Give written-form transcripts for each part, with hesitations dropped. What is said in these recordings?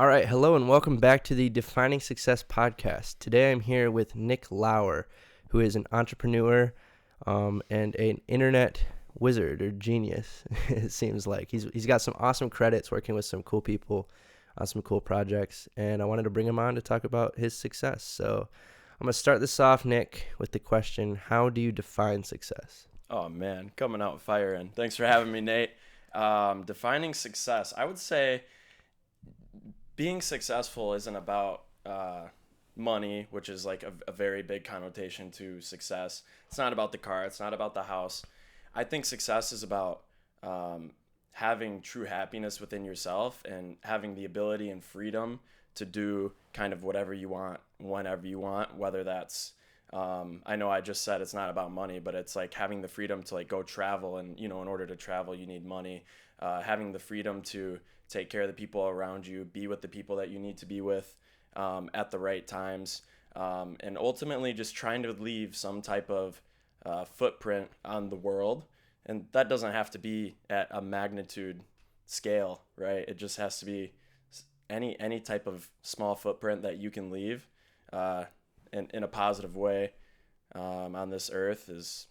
All right, hello and welcome back to the Defining Success podcast. Today I'm here with Nick Lauer, who is an entrepreneur and an internet wizard or genius, it seems like. He's got some awesome credits working with some cool people on some cool projects, and I wanted to bring him on to talk about his success. So I'm going to start this off, Nick, with the question, how do you define success? Oh, man, coming out firing. Thanks for having me, Nate. Defining success, I would say being successful isn't about money, which is like a very big connotation to success. It's not about the car. It's not about the house. I think success is about having true happiness within yourself and having the ability and freedom to do kind of whatever you want, whenever you want, whether that's I know I just said it's not about money, but it's like having the freedom to like go travel, and in order to travel you need money. Having the freedom to take care of the people around you, be with the people that you need to be with at the right times, and ultimately just trying to leave some type of footprint on the world. And that doesn't have to be at a magnitude scale, right? It just has to be any type of small footprint that you can leave in a positive way on this earth is,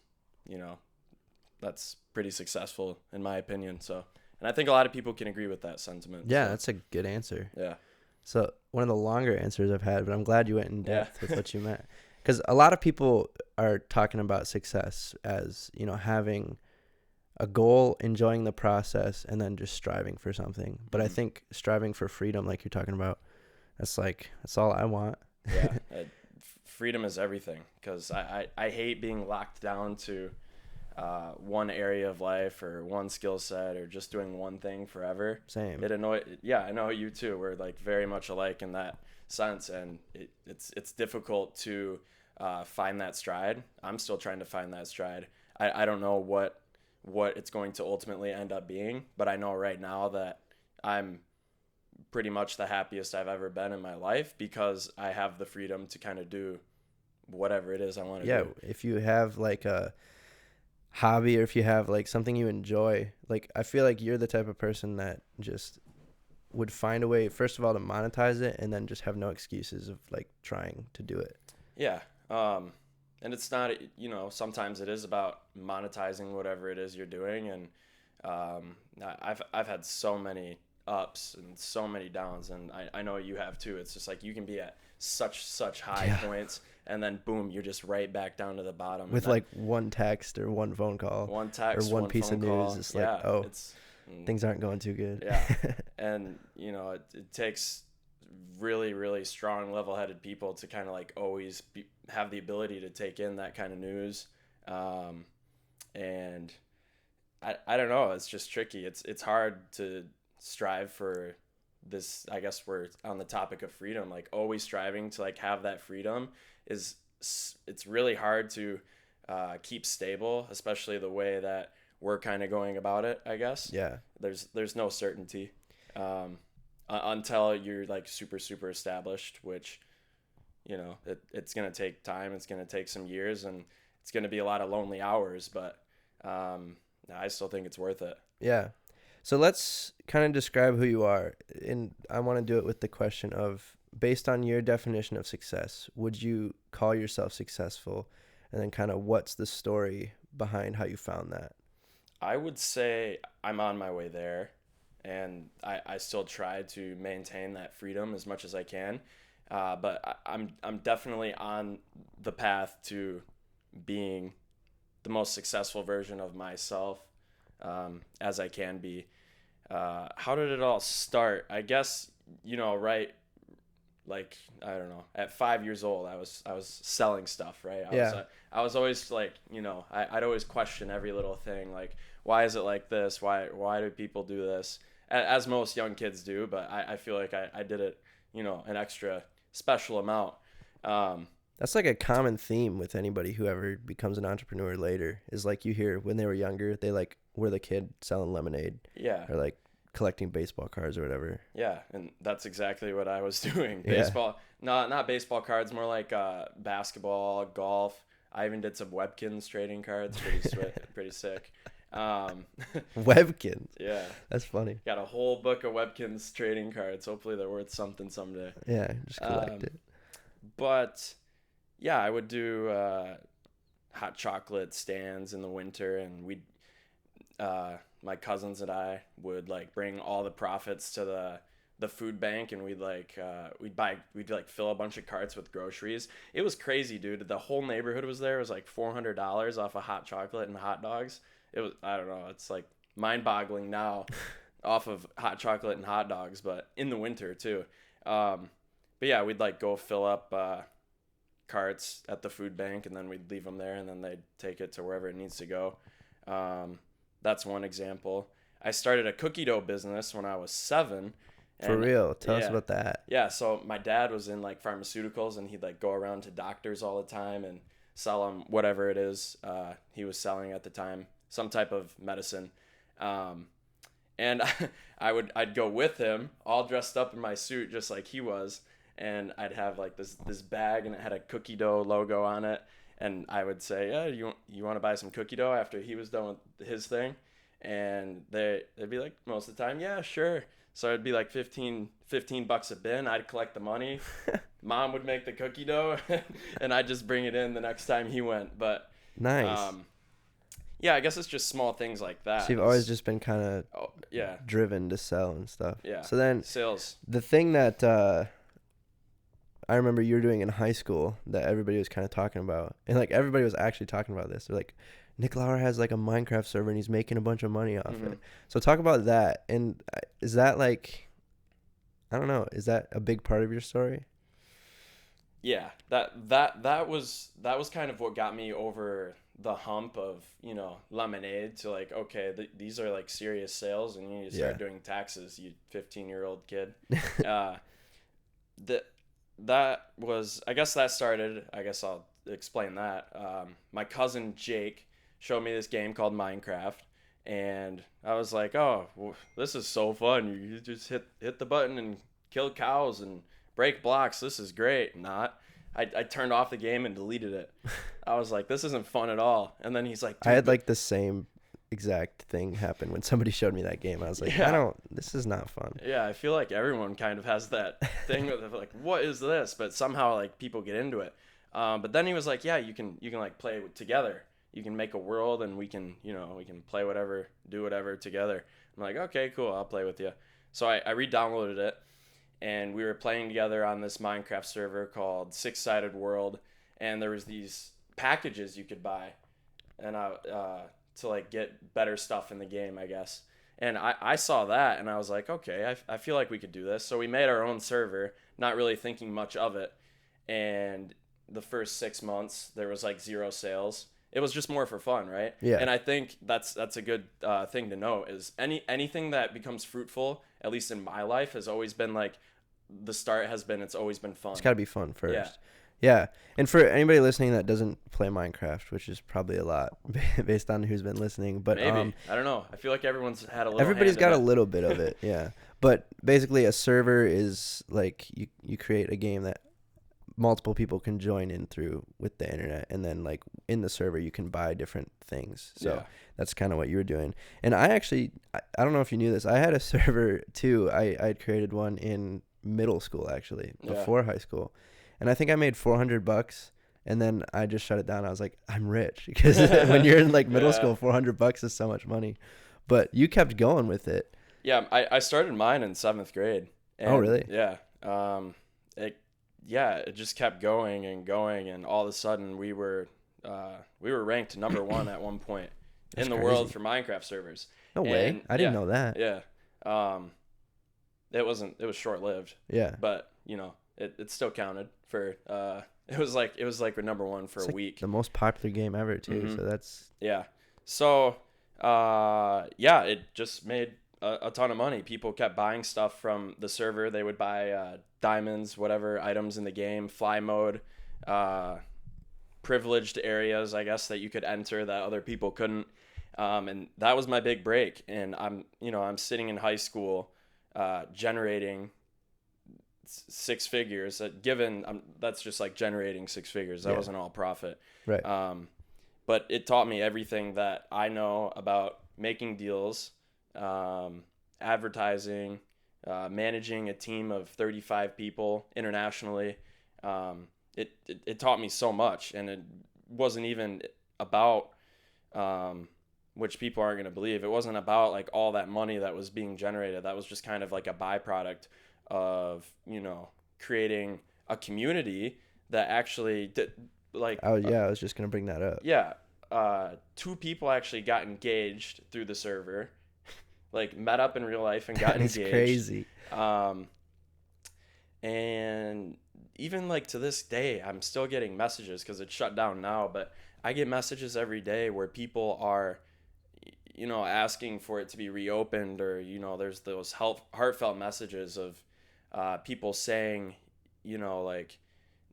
that's pretty successful in my opinion. So, and I think a lot of people can agree with that sentiment. Yeah, so, that's a good answer. yeah. So one of the longer answers I've had, but I'm glad you went in depth Yeah. with what you meant. Because a lot of people are talking about success as, having a goal, enjoying the process, and then just striving for something. But I think striving for freedom, like you're talking about, that's all I want. Yeah. Freedom is everything, because I hate being locked down to one area of life or one skill set or just doing one thing forever. Same. I know you too. We're like very much alike in that sense, and it's difficult to find that stride. I'm still trying to find that stride. I don't know what it's going to ultimately end up being, but I know right now that I'm pretty much the happiest I've ever been in my life because I have the freedom to kind of do whatever it is I want to do. Yeah, if you have like a hobby or if you have like something you enjoy, like I feel like you're the type of person that just would find a way, first of all, to monetize it and then just have no excuses of like trying to do it. Yeah. And it's not, sometimes it is about monetizing whatever it is you're doing. And I've had so many ups and so many downs, and I know you have too. It's just like you can be at such high points, and then boom, you're just right back down to the bottom. With like one text or one phone call. One text, or one piece of news. Call. It's like, things aren't going too good. Yeah. And, it takes really, really strong, level-headed people to kind of like always have the ability to take in that kind of news. And I don't know, it's just tricky. It's hard to strive for this. I guess we're on the topic of freedom, like always striving to like have that freedom it's really hard to keep stable, especially the way that we're kind of going about it, I guess. Yeah. There's no certainty until you're like super established, which it's going to take time. It's going to take some years, and it's going to be a lot of lonely hours, but I still think it's worth it. Yeah. So let's kind of describe who you are. And I want to do it with the question of, based on your definition of success, would you call yourself successful? And then kind of what's the story behind how you found that? I would say I'm on my way there, and I still try to maintain that freedom as much as I can. But I'm definitely on the path to being the most successful version of myself as I can be. How did it all start? I guess, right, like, I don't know, at 5 years old, I was selling stuff, right? I was always like, I'd always question every little thing, like, why is it like this? Why do people do this? As most young kids do, but I feel like I did it, an extra special amount. That's like a common theme with anybody who ever becomes an entrepreneur later, is like you hear when they were younger, they like were the kid selling lemonade. Yeah. Or like collecting baseball cards or whatever. Yeah, and that's exactly what I was doing. Baseball, not baseball cards, more like basketball, golf. I even did some Webkins trading cards, pretty sick. Um, Webkins. yeah, That's funny. got a whole book of Webkins trading cards. Hopefully they're worth something someday. Yeah, just collect it. But yeah, I would do hot chocolate stands in the winter, and my cousins and I would like bring all the profits to the food bank, and we'd like fill a bunch of carts with groceries. It was crazy, dude. The whole neighborhood was there. It was like $400 off of hot chocolate and hot dogs. It was, I don't know, it's like mind-boggling now off of hot chocolate and hot dogs, but in the winter too. But yeah, we'd like go fill up carts at the food bank, and then we'd leave them there, and then they'd take it to wherever it needs to go. That's one example. I started a cookie dough business when I was 7. For real? Tell us about that. Yeah, so my dad was in like pharmaceuticals, and he'd like go around to doctors all the time and sell them whatever it is he was selling at the time, some type of medicine. And I'd go with him, all dressed up in my suit, just like he was, and I'd have like this bag, and it had a cookie dough logo on it, and I would say, yeah, you want to buy some cookie dough after he was done with his thing, and they'd be like, most of the time, yeah, sure. So it'd be like $15 a bin. I'd collect the money. Mom would make the cookie dough, and I'd just bring it in the next time he went. But nice. Yeah, I guess it's just small things like that. So you've always just been kind of yeah, driven to sell and stuff. Yeah. So then sales. The thing that I remember you were doing in high school that everybody was kind of talking about, and like everybody was actually talking about this. They're like, Nick Lauer has like a Minecraft server and he's making a bunch of money off it. So talk about that. And is that like, I don't know, is that a big part of your story? Yeah, that was kind of what got me over the hump of, lemonade to like, okay, these are like serious sales, and you need to start doing taxes, you 15-year-old kid. That was, I guess that started, I guess I'll explain that. My cousin Jake showed me this game called Minecraft, and I was like, oh, well, this is so fun. You just hit the button and kill cows and break blocks. This is great. I turned off the game and deleted it. I was like, this isn't fun at all. And then he's like, I had like the same exact thing happen when somebody showed me that game. I was like, this is not fun. Yeah, I feel like everyone kind of has that thing of like, what is this? But somehow like people get into it. But then he was like, yeah, you can like play together. You can make a world, and we can play whatever, do whatever together. I'm like, okay, cool, I'll play with you. So I re-downloaded it, and we were playing together on this Minecraft server called Six Sided World, and there was these packages you could buy, and to like get better stuff in the game, I guess. And I saw that, and I was like, okay, I feel like we could do this. So we made our own server, not really thinking much of it. And the first 6 months, there was like 0 sales. It was just more for fun, right? Yeah. And I think that's a good thing to know is anything that becomes fruitful, at least in my life, has always been like, the start has been, it's always been fun. It's got to be fun first. Yeah. Yeah. And for anybody listening that doesn't play Minecraft, which is probably a lot based on who's been listening, but maybe, I don't know. I feel like everyone's had a little. Everybody's got a little bit of it. Yeah. But basically a server is like you create a game that multiple people can join in through with the internet, and then like in the server you can buy different things. So that's kind of what you were doing. And I don't know if you knew this, I had a server too. I had created one in middle school, actually, before high school, and I think I made $400, and then I just shut it down. I was like, I'm rich, because when you're in like middle school, $400 is so much money. But you kept going with it. Yeah, I started mine in 7th grade. And, oh really? Yeah. It just kept going and going, and all of a sudden we were ranked number 1 at one point in the world for Minecraft servers. No way. I didn't know that. Yeah. It was short lived. Yeah. But it still counted for it was like number 1 for a week. The most popular game ever too. So that's So it just made a ton of money. People kept buying stuff from the server. They would buy diamonds, whatever items in the game, fly mode, privileged areas, I guess, that you could enter that other people couldn't. And that was my big break. And I'm sitting in high school, generating 6 figures. That's just like generating 6 figures. That wasn't all profit. Right. But it taught me everything that I know about making deals, advertising, managing a team of 35 people internationally. It taught me so much, and it wasn't even about, which people aren't going to believe. It wasn't about like all that money that was being generated. That was just kind of like a byproduct of, creating a community that actually did, like, Oh yeah, I was just gonna bring that up. yeah, two people actually got engaged through the server, like met up in real life and got That is engaged. crazy. And even like to this day, I'm still getting messages because it's shut down now, but I get messages every day where people are, asking for it to be reopened, or, there's those heartfelt messages of people saying, like,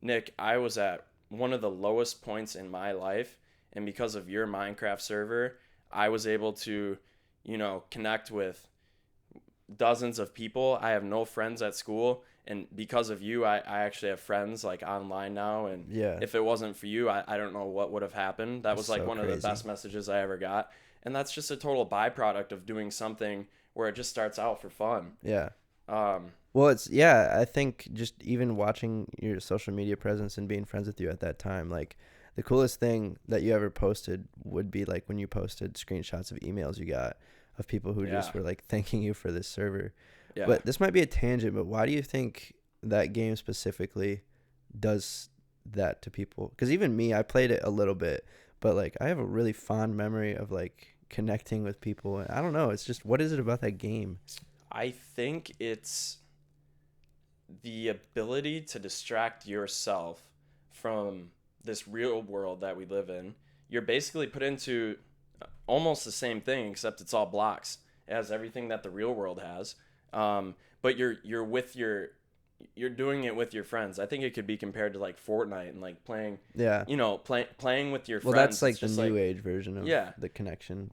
Nick, I was at one of the lowest points in my life, and because of your Minecraft server, I was able to, connect with dozens of people. I have no friends at school, and because of you, I actually have friends like online now, and Yeah. if it wasn't for you, I don't know what would have happened. That was like so one of the crazy. best messages I ever got, and that's just a total byproduct of doing something where it just starts out for fun. Yeah. um Well, I think just even watching your social media presence and being friends with you at that time, like the coolest thing that you ever posted would be like when you posted screenshots of emails you got of people who Yeah. just were like thanking you for this server. yeah But this might be a tangent, but why do you think that game specifically does that to people? Because even me, I played it a little bit, but like I have a really fond memory of like connecting with people. And I don't know. It's just, what is it about that game? I think it's the ability to distract yourself from this real world that we live in. You're basically put into almost the same thing, except it's all blocks. It has everything that the real world has, but you're doing it with your friends. I think it could be compared to like Fortnite and like playing, Yeah. playing with your Well, friends. that's like It's the just new age version of yeah. the connection.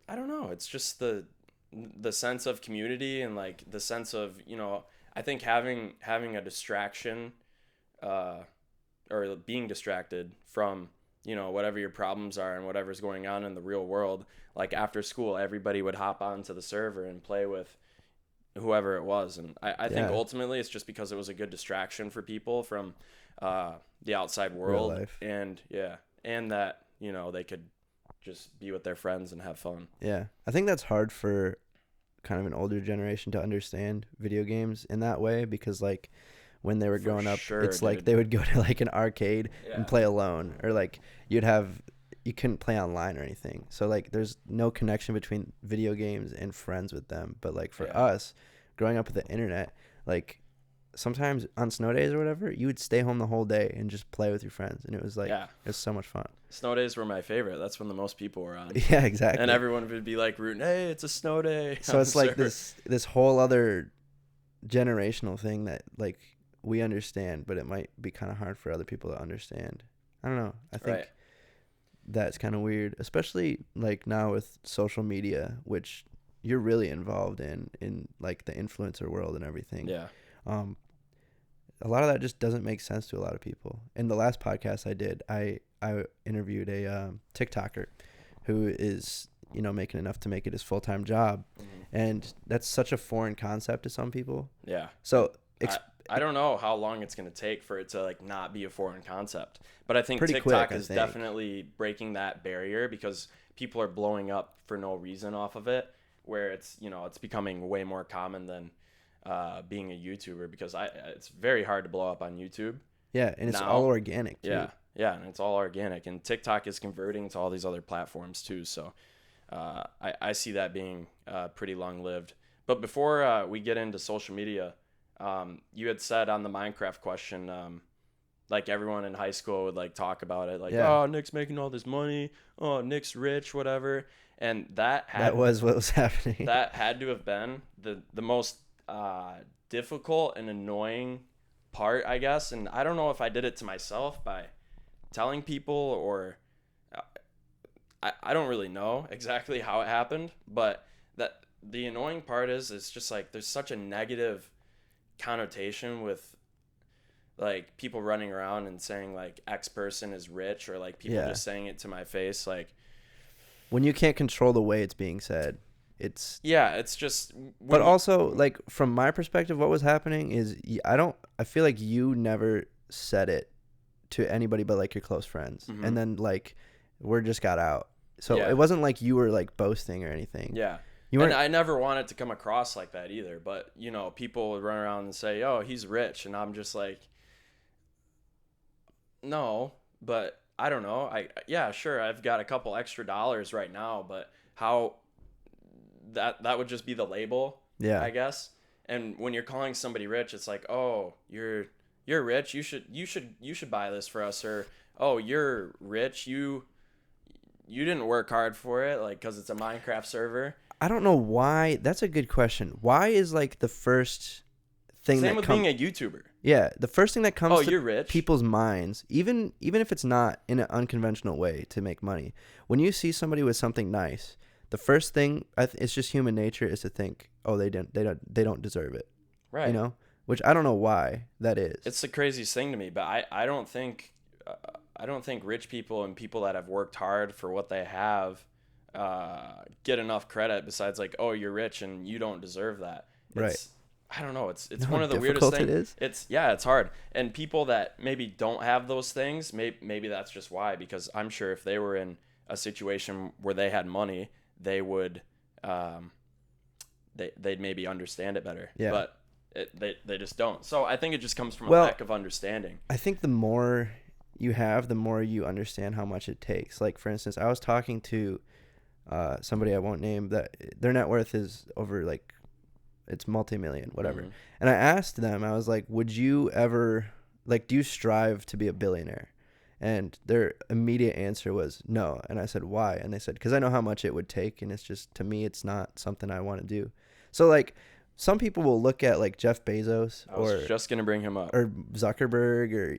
I don't know. It's just the sense of community, and like the sense of, I think having a distraction, or being distracted from, whatever your problems are and whatever's going on in the real world. Like after school, everybody would hop onto the server and play with whoever it was, and I think Yeah. ultimately it's just because it was a good distraction for people from the outside Real world, life. and that they could just be with their friends and have fun. Yeah. I think that's hard for kind of an older generation to understand video games in that way, because like when they were For growing up, sure, it's like dude. they would go to like an arcade Yeah. and play alone, or like you couldn't play online or anything. So like there's no connection between video games and friends with them. But like for Yeah. us, growing up with the internet, like sometimes on snow days or whatever, you would stay home the whole day and just play with your friends, and it was like Yeah. it was so much fun. Snow days were my favorite. That's when the most people were on. Yeah, exactly. And everyone would be like rooting, hey, it's a snow day. So on it's the like server. this whole other generational thing that like we understand, but it might be kind of hard for other people to understand. I don't know. I think Right. that's kind of weird, especially like now with social media, which you're really involved in like the influencer world and everything. Yeah. Um, a lot of that just doesn't make sense to a lot of people. In the last podcast I did, I interviewed a TikToker who is making enough to make it his full-time job, and that's such a foreign concept to some people. Yeah. So I don't know how long it's going to take for it to like not be a foreign concept, but I think Pretty TikTok quick, I is think. definitely breaking that barrier, because people are blowing up for no reason off of it, where it's it's becoming way more common than being a YouTuber, because it's very hard to blow up on YouTube. yeah, and it's Now. all organic too. Yeah, and it's all organic, and TikTok is converting to all these other platforms too. So I see that being pretty long lived. But before we get into social media, you had said on the Minecraft question, like everyone in high school would like talk about it, like, Yeah. oh, Nick's making all this money, oh, Nick's rich, whatever, and that was what was happening. that had to have been the most difficult and annoying part, I guess. And I don't know if I did it to myself by telling people, or I don't really know exactly how it happened, but that the annoying part is it's just like there's such a negative connotation with like people running around and saying like X person is rich, or like people Yeah. just saying it to my face, like when you can't control the way it's being said, it's it's just. But also, like, from my perspective, what was happening is I feel like you never said it to anybody but like your close friends, Mm-hmm. and then like word just got out. So Yeah. it wasn't like you were like boasting or anything. Yeah. You And weren't. I never wanted to come across like that either. But, you know, people would run around and say, oh, he's rich. And I'm just like, no, but I don't know. Yeah, sure, I've got a couple extra dollars right now, but how that would just be the label, Yeah. I guess. And when you're calling somebody rich, it's like, oh, you're rich. You should buy this for us, or oh, you're rich. You didn't work hard for it, like because it's a Minecraft server. I don't know why. That's a good question. Why is like the first thing Same that with comes? being a YouTuber. Yeah, the first thing that comes Oh, to you're rich. people's minds, even if it's not in an unconventional way to make money, when you see somebody with something nice, the first thing it's just human nature is to think, oh, they don't deserve it, Right. you know, which I don't know why that is. It's the craziest thing to me, but I don't think rich people and people that have worked hard for what they have get enough credit. Besides, like, oh, you're rich and you don't deserve that. Right. I don't know. It's You know one how of the weirdest difficult things. it is? It's hard. And people that maybe don't have those things, maybe that's just why. Because I'm sure if they were in a situation where they had money, they would they'd maybe understand it better. Yeah. But they just don't. So I think it just comes from a Well, lack of understanding. I think the more you have, the more you understand how much it takes. Like, for instance, I was talking to somebody I won't name, that their net worth is over, like, it's multi-million, whatever. Mhm. And I asked them, I was like, would you ever, like, do you strive to be a billionaire? And their immediate answer was no. And I said, why? And they said, because I know how much it would take, and it's just, to me, it's not something I want to do. So, like, some people will look at, like, Jeff Bezos I was just going to bring him up. or Zuckerberg or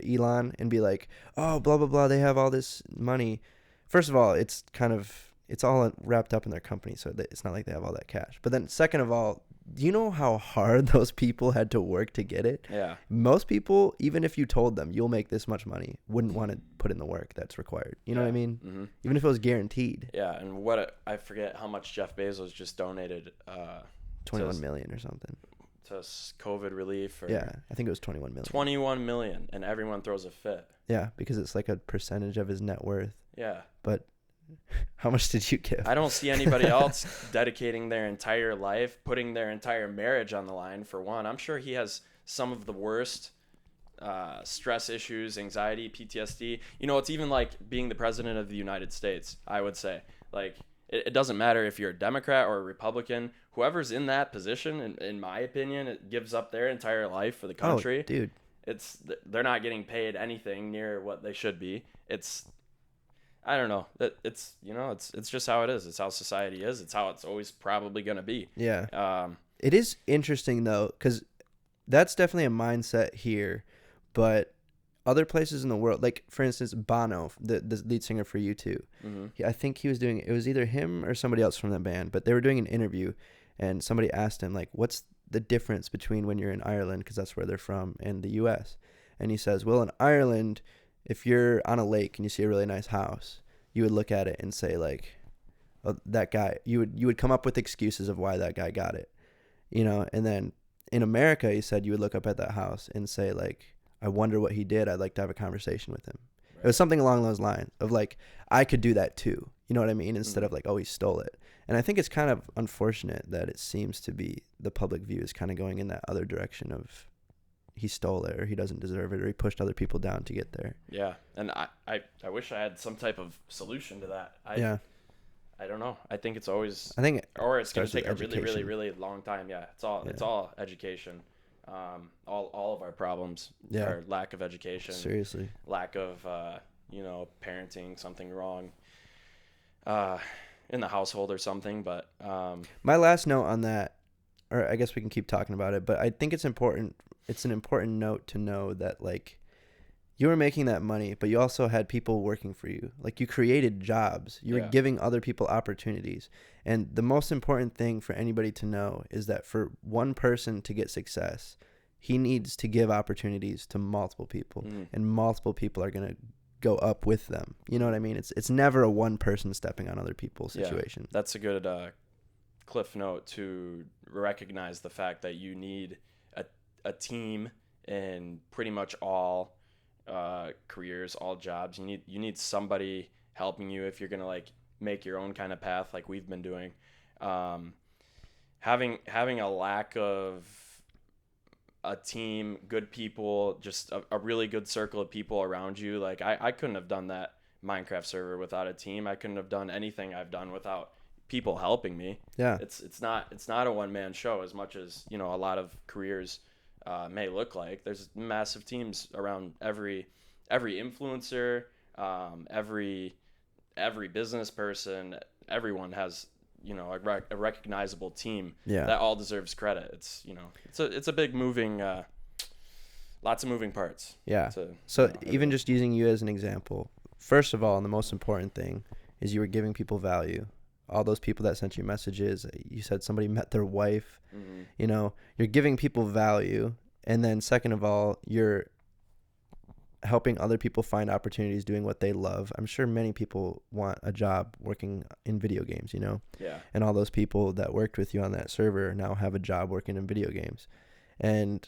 Elon and be like, oh, blah, blah, blah, they have all this money. First of all, it's all wrapped up in their company, so it's not like they have all that cash. But then second of all, do you know how hard those people had to work to get it? Yeah. Most people, even if you told them you'll make this much money, wouldn't want to put in the work that's required. You know what I mean? Mm-hmm. Even if it was guaranteed. Yeah, and I forget how much Jeff Bezos just donated 21 million or something. to COVID relief. Or Yeah, I think it was 21 million. 21 million, and everyone throws a fit. Yeah, because it's like a percentage of his net worth. Yeah. But how much did you give? I don't see anybody else dedicating their entire life, putting their entire marriage on the line for one. I'm sure he has some of the worst stress issues, anxiety, PTSD. You know, it's even like being the president of the United States, I would say. Like, it doesn't matter if you're a Democrat or a Republican. Whoever's in that position, in my opinion, it gives up their entire life for the country. Oh, dude. They're not getting paid anything near what they should be. I don't know. It's just how it is. It's how society is. It's how it's always probably going to be. Yeah. It is interesting, though, because that's definitely a mindset here. But other places in the world, like, for instance, Bono, the lead singer for U2, I think he was doing, it was either him or somebody else from that band, but they were doing an interview, and somebody asked him, like, what's the difference between when you're in Ireland, because that's where they're from, and the U.S.? And he says, well, in Ireland, if you're on a lake and you see a really nice house, you would look at it and say, like, oh, that guy, you would come up with excuses of why that guy got it, you know? And then in America, he said you would look up at that house and say, like, I wonder what he did. I'd like to have a conversation with him. Right. It was something along those lines of, like, I could do that too. You know what I mean? Instead of, like, oh, he stole it. And I think it's kind of unfortunate that it seems to be the public view is kind of going in that other direction of he stole it, or he doesn't deserve it, or he pushed other people down to get there. Yeah. And I wish I had some type of solution to that. I don't know. I think it's always, or it's going to take a really, really, really long time. Yeah. It's all education. All of our problems are lack of education. Seriously. Lack of, parenting, something wrong in the household or something. But my last note on that, or I guess we can keep talking about it, but I think it's important. It's an important note to know that, like, you were making that money, but you also had people working for you. Like, you created jobs. You were giving other people opportunities. And the most important thing for anybody to know is that for one person to get success, he needs to give opportunities to multiple people. And multiple people are going to go up with them. You know what I mean? It's never a one person stepping on other people's situation. Yeah, that's a good cliff note to recognize the fact that you need a team in pretty much all careers, all jobs. You need somebody helping you if you're gonna like make your own kind of path, like we've been doing. Um, having a lack of a team, good people, just a really good circle of people around you. Like I couldn't have done that Minecraft server without a team. I couldn't have done anything I've done without people helping me. Yeah. It's not a one man show as much as, you know, a lot of careers may look like. There's massive teams around every influencer, every business person. Everyone has, you know, a recognizable team that all deserves credit. It's, you know, it's a big moving, lots of moving parts. Yeah. So even just using you as an example, first of all, and the most important thing is you were giving people value. All those people that sent you messages, you said somebody met their wife, you know, you're giving people value. And then second of all, you're helping other people find opportunities doing what they love. I'm sure many people want a job working in video games, you know? Yeah. And all those people that worked with you on that server now have a job working in video games. And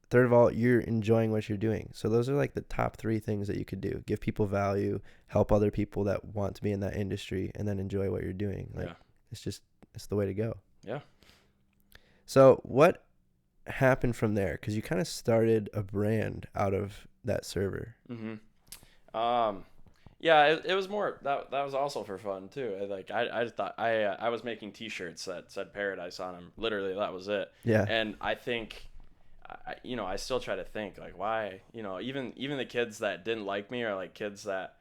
third of all, you're enjoying what you're doing. So those are like the top 3 things that you could do. Give people value, help other people that want to be in that industry, and then enjoy what you're doing. Like, it's the way to go. Yeah. So what happened from there? Because you kind of started a brand out of that server. Yeah, it was more that was also for fun too. I thought I was making T-shirts that said Paradise on them. Literally, that was it. Yeah. And I think, you know, I still try to think like why, you know, even the kids that didn't like me, or like kids that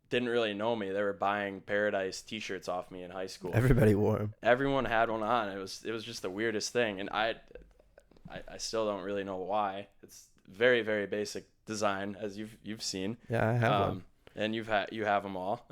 didn't really know me, they were buying Paradise T-shirts off me in high school. Everybody wore them. Everyone had one on. It was just the weirdest thing, and I still don't really know why. It's very, very basic design, as you've seen. Yeah, I have one. And you have them all.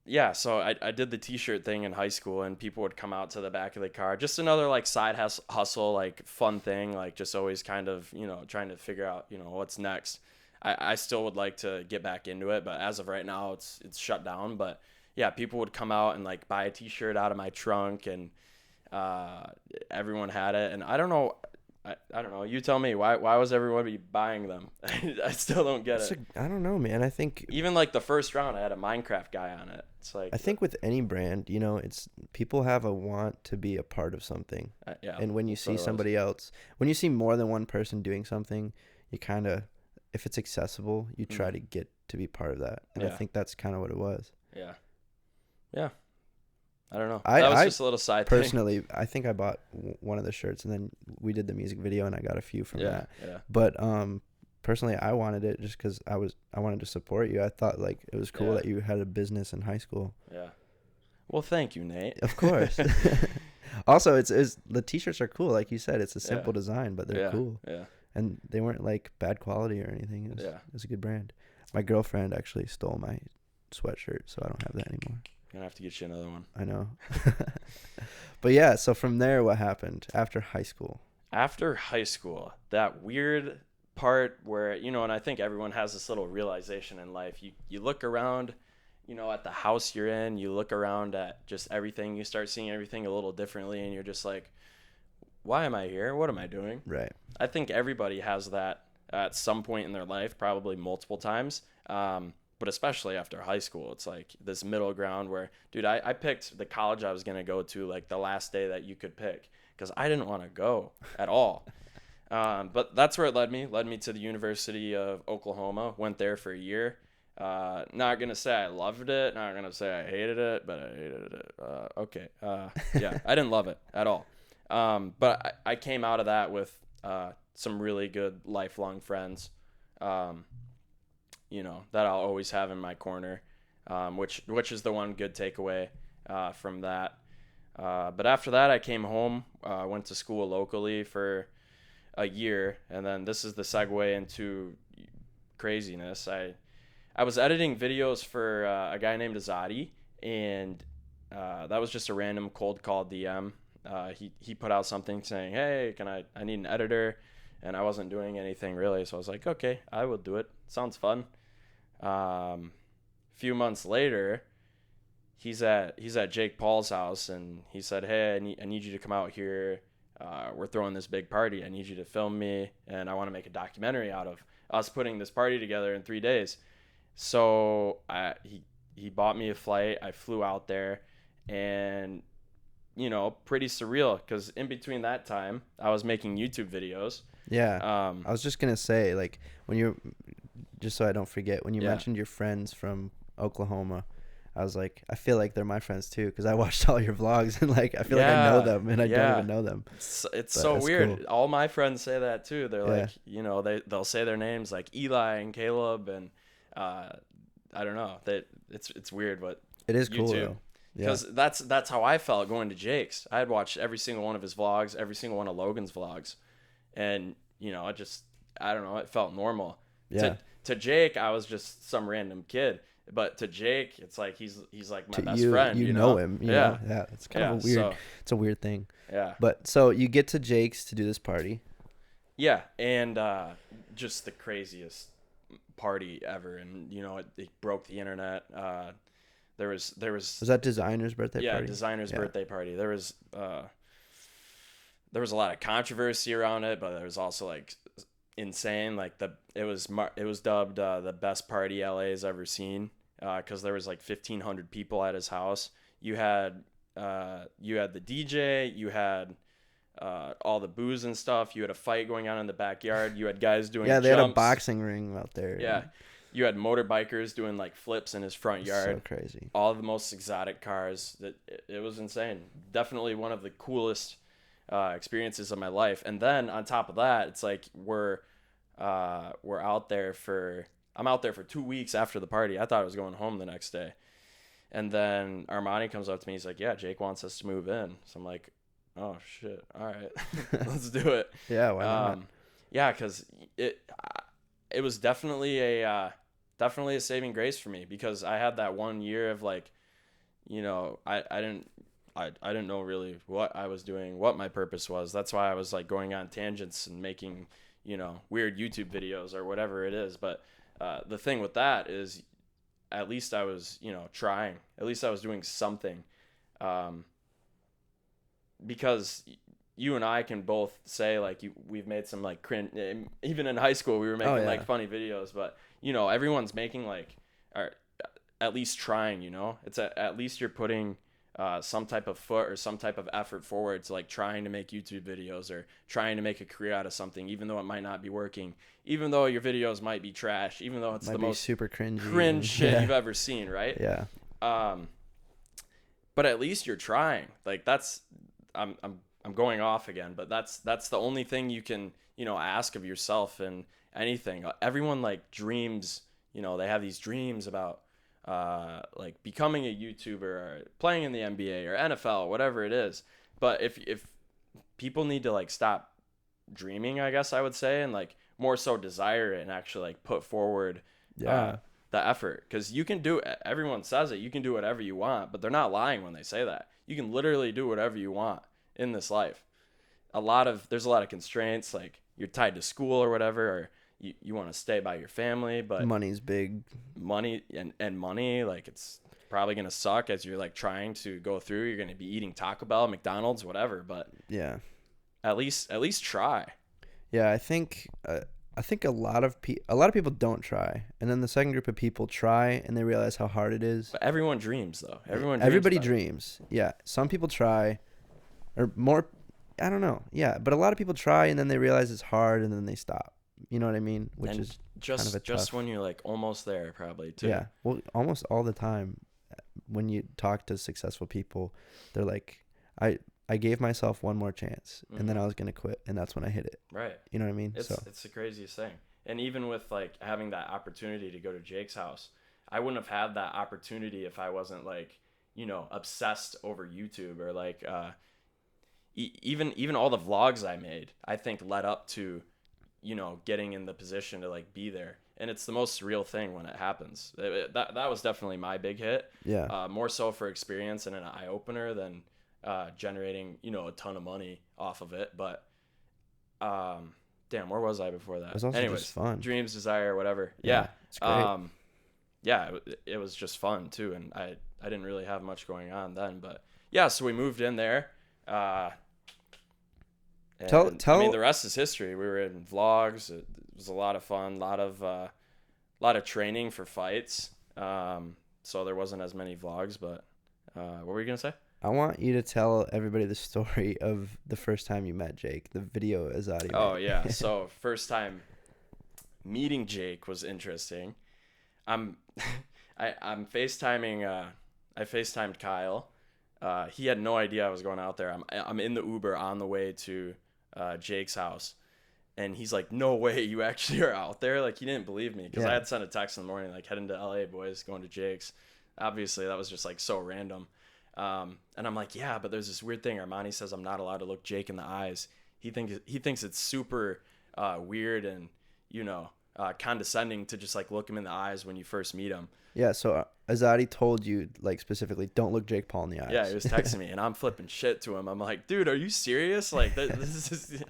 Yeah. So I did the T-shirt thing in high school, and people would come out to the back of the car. Just another like side hustle, like fun thing, like just always kind of, you know, trying to figure out, you know, what's next. I still would like to get back into it, but as of right now, it's shut down. But yeah, people would come out and like buy a T-shirt out of my trunk, and everyone had it. And I don't know. I don't know. You tell me. Why was everybody buying them? I still don't get it. I don't know, man. I think even like the first round, I had a Minecraft guy on it. It's like, I think with any brand, you know, it's people have a want to be a part of something. Yeah. And when you see somebody else, when you see more than one person doing something, you kind of, if it's accessible, you try to get to be part of that. And I think that's kind of what it was. Yeah. Yeah. I don't know. That was just a little side thing. Personally, I think I bought one of the shirts, and then we did the music video, and I got a few from that. Yeah. But personally, I wanted it just because I wanted to support you. I thought like it was cool that you had a business in high school. Yeah. Well, thank you, Nate. Of course. Also, it's the T-shirts are cool, like you said. It's a simple design, but they're cool. Yeah. And they weren't like bad quality or anything. It was a good brand. My girlfriend actually stole my sweatshirt, so I don't have that anymore. Gonna have to get you another one. I know. But yeah, so from there, what happened after high school? After high school, that weird part where, you know, and I think everyone has this little realization in life. You look around, you know, at the house you're in, you look around at just everything, you start seeing everything a little differently, and you're just like, why am I here? What am I doing? Right. I think everybody has that at some point in their life, probably multiple times. But especially after high school, it's like this middle ground where, dude, I picked the college I was going to go to like the last day that you could pick because I didn't want to go at all. But that's where it led me to the University of Oklahoma, went there for a year. Not going to say I loved it, not going to say I hated it, but I hated it. Okay. Yeah, I didn't love it at all. But I came out of that with some really good lifelong friends. You know, that I'll always have in my corner, which is the one good takeaway from that. But after that, I came home, went to school locally for a year, and then this is the segue into craziness. I was editing videos for a guy named Azadi, and that was just a random cold call DM. He put out something saying, hey, I need an editor. and I wasn't doing anything really. So I was like, okay, I will do it. Sounds fun. Few months later, he's at Jake Paul's house, and he said, hey, I need you to come out here. We're throwing this big party. I need you to film me, and I want to make a documentary out of us putting this party together in 3 days. So he bought me a flight. I flew out there, and pretty surreal, because in between that time, I was making YouTube videos. Yeah. I was just gonna say, like, when you, just so I don't forget, when you mentioned your friends from Oklahoma, I was like, I feel like they're my friends too, because I watched all your vlogs, and like I feel like I know them, and I don't even know them. It's so weird. Cool. All my friends say that too. They're like, they'll say their names like Eli and Caleb, and I don't know. It's weird, but it is cool though. Because that's how I felt going to Jake's. I had watched every single one of his vlogs, every single one of Logan's vlogs, and I don't know, it felt normal. Yeah. To Jake, I was just some random kid. But to Jake, it's like he's like my best friend. You know him. Yeah. It's kind of a weird. It's a weird thing. Yeah. But so you get to Jake's to do this party. Yeah, and just the craziest party ever, and it broke the internet. There was that designer's birthday party? Yeah, designer's birthday party. There was a lot of controversy around it, but there was also like insane. Like it was dubbed the best party LA's ever seen, because there was like 1,500 people at his house. You had the DJ, you had all the booze and stuff. You had a fight going on in the backyard. You had guys doing they jumps. had a boxing ring out there. Yeah. You had motorbikers doing like flips in his front yard. So crazy. All the most exotic cars. It was insane. Definitely one of the coolest experiences of my life. And then on top of that, it's like I'm out there for 2 weeks after the party. I thought I was going home the next day. And then Armani comes up to me. He's like, yeah, Jake wants us to move in. So I'm like, oh shit. All right, let's do it. Yeah. Why not? Yeah. Cause it was definitely a saving grace for me, because I had that 1 year of like, I didn't know really what I was doing, what my purpose was. That's why I was like going on tangents and making, weird YouTube videos or whatever it is. But the thing with that is, at least I was, trying. At least I was doing something. Because you and I can both say like we've made some like cringe. Even in high school, we were making like funny videos. But everyone's making like, or at least trying. It's at least you're putting some type of foot or some type of effort forward to like trying to make YouTube videos or trying to make a career out of something, even though it might not be working, even though your videos might be trash, even though it's the most super cringe shit you've ever seen, right? Yeah. But at least you're trying. Like I'm going off again, but that's the only thing you can, ask of yourself in anything. Everyone like dreams, they have these dreams about like becoming a YouTuber or playing in the NBA or NFL, whatever it is. But if people need to like stop dreaming, I guess I would say, and like more so desire it and actually like put forward the effort, because you can do, everyone says it, you can do whatever you want, but they're not lying when they say that. You can literally do whatever you want in this life. There's a lot of constraints, like you're tied to school or whatever, or you want to stay by your family, but money's big. Money and money, like it's probably going to suck as you're like trying to go through. You're going to be eating Taco Bell, McDonald's, whatever, but yeah, at least try. Yeah, I think a lot of people don't try, and then the second group of people try and they realize how hard it is. But everyone dreams though. Everybody dreams. Yeah, some people try, or more. I don't know. Yeah, but a lot of people try and then they realize it's hard and then they stop. You know what I mean? Which is just kind of just when you're like almost there, probably too. Yeah, well, almost all the time, when you talk to successful people, they're like, I gave myself one more chance, and then I was gonna quit, and that's when I hit it. Right. You know what I mean? It's the craziest thing. And even with like having that opportunity to go to Jake's house, I wouldn't have had that opportunity if I wasn't like, obsessed over YouTube, or like even all the vlogs I made, I think led up to, getting in the position to like be there. And it's the most surreal thing when it happens. That was definitely my big hit. Yeah. More so for experience and an eye opener than generating, a ton of money off of it. But damn, where was I before that? It was also Anyways, just fun. dreams, desire, whatever. Yeah, Yeah. it's great. Yeah, it was just fun too, and I didn't really have much going on then, but yeah, so we moved in there. And I mean, the rest is history. We were in vlogs. It was a lot of fun, a lot of training for fights. So there wasn't as many vlogs, but what were you gonna say? I want you to tell everybody the story of the first time you met Jake, the video Azadi made. Oh yeah, so first time meeting Jake was interesting. I'm I'm FaceTiming. I FaceTimed Kyle. He had no idea I was going out there. I'm in the Uber on the way to Jake's house, and he's like, "No way, you actually are out there!" Like he didn't believe me because I had sent a text in the morning like heading to LA, boys, going to Jake's. Obviously, that was just like so random. And I'm like, yeah, but there's this weird thing. Armani says I'm not allowed to look Jake in the eyes. He thinks it's super weird and condescending to just like look him in the eyes when you first meet him. Yeah, so Azadi told you like specifically, don't look Jake Paul in the eyes. Yeah, he was texting me, and I'm flipping shit to him. I'm like, dude, are you serious? Like, this is,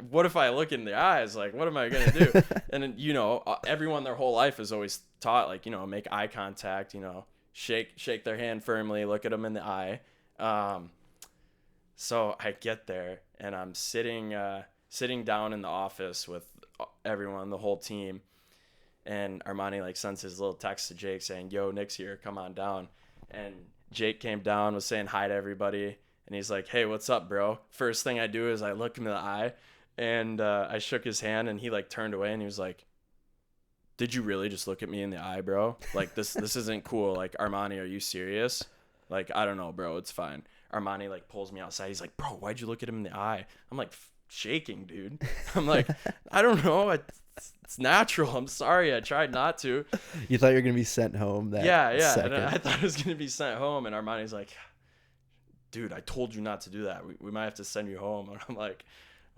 what if I look in the eyes? Like, what am I gonna do? And then, everyone their whole life is always taught like, make eye contact, shake their hand firmly, look at them in the eye. So I get there, and I'm sitting down in the office with everyone, the whole team. And Armani like sends his little text to Jake saying, "Yo, Nick's here, come on down." And Jake came down, was saying hi to everybody, and he's like, "Hey, what's up, bro?" First thing I do is I look him in the eye, and I shook his hand, and he like turned away, and he was like, "Did you really just look at me in the eye, bro? Like this isn't cool. Like, Armani, are you serious? Like, I don't know, bro, it's fine." Armani like pulls me outside. He's like, "Bro, why'd you look at him in the eye?" I'm like, shaking, dude. I'm like, I don't know. It's natural. I'm sorry. I tried not to. You thought you were going to be sent home that second. And I thought I was going to be sent home. And Armani's like, "Dude, I told you not to do that. We might have to send you home." And I'm like,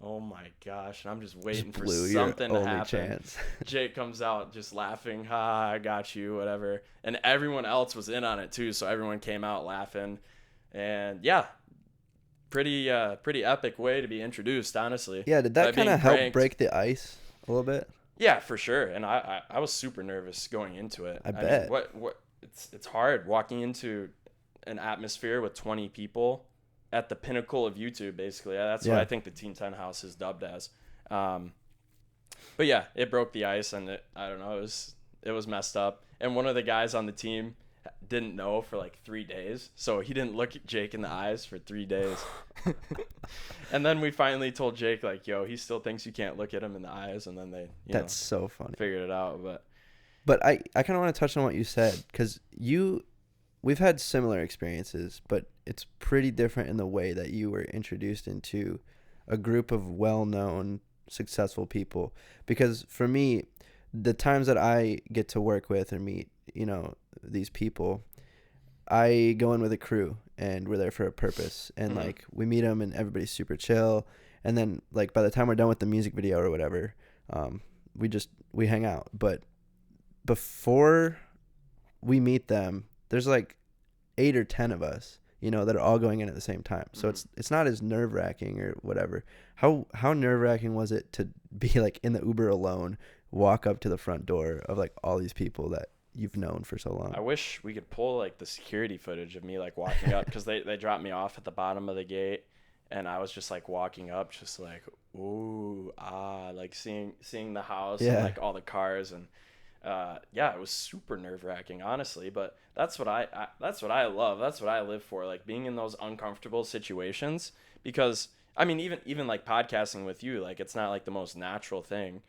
oh my gosh. And I'm just waiting for something to happen. Chance. Jake comes out just laughing. "Ha, I got you," whatever. And everyone else was in on it too. So everyone came out laughing. And yeah, pretty epic way to be introduced, honestly. Yeah, did that kind of help break the ice a little bit? Yeah, for sure. And I was super nervous going into it. I bet. Mean, what it's hard walking into an atmosphere with 20 people at the pinnacle of YouTube, basically. That's what I think the Teen 10 House is dubbed as. But yeah, it broke the ice, and I don't know, it was messed up. And one of the guys on the team didn't know for like 3 days, so he didn't look at Jake in the eyes for 3 days. And then we finally told Jake like, "Yo, he still thinks you can't look at him in the eyes," and then they that's so funny, figured it out. But I kind of want to touch on what you said, because we've had similar experiences, but it's pretty different in the way that you were introduced into a group of well-known successful people. Because for me, the times that I get to work with or meet these people, I go in with a crew, and we're there for a purpose, and like we meet them, and everybody's super chill, and then like by the time we're done with the music video or whatever, we hang out. But before we meet them, there's like 8 or 10 of us that are all going in at the same time, so it's not as nerve-wracking or whatever. How nerve-wracking was it to be like in the Uber alone, walk up to the front door of like all these people that you've known for so long? I wish we could pull like the security footage of me like walking up, because they dropped me off at the bottom of the gate, and I was just like walking up, just like ooh like seeing the house and like all the cars, and it was super nerve-wracking, honestly. But that's what I love. That's what I live for, like being in those uncomfortable situations. Because I mean, even like podcasting with you, like it's not like the most natural thing.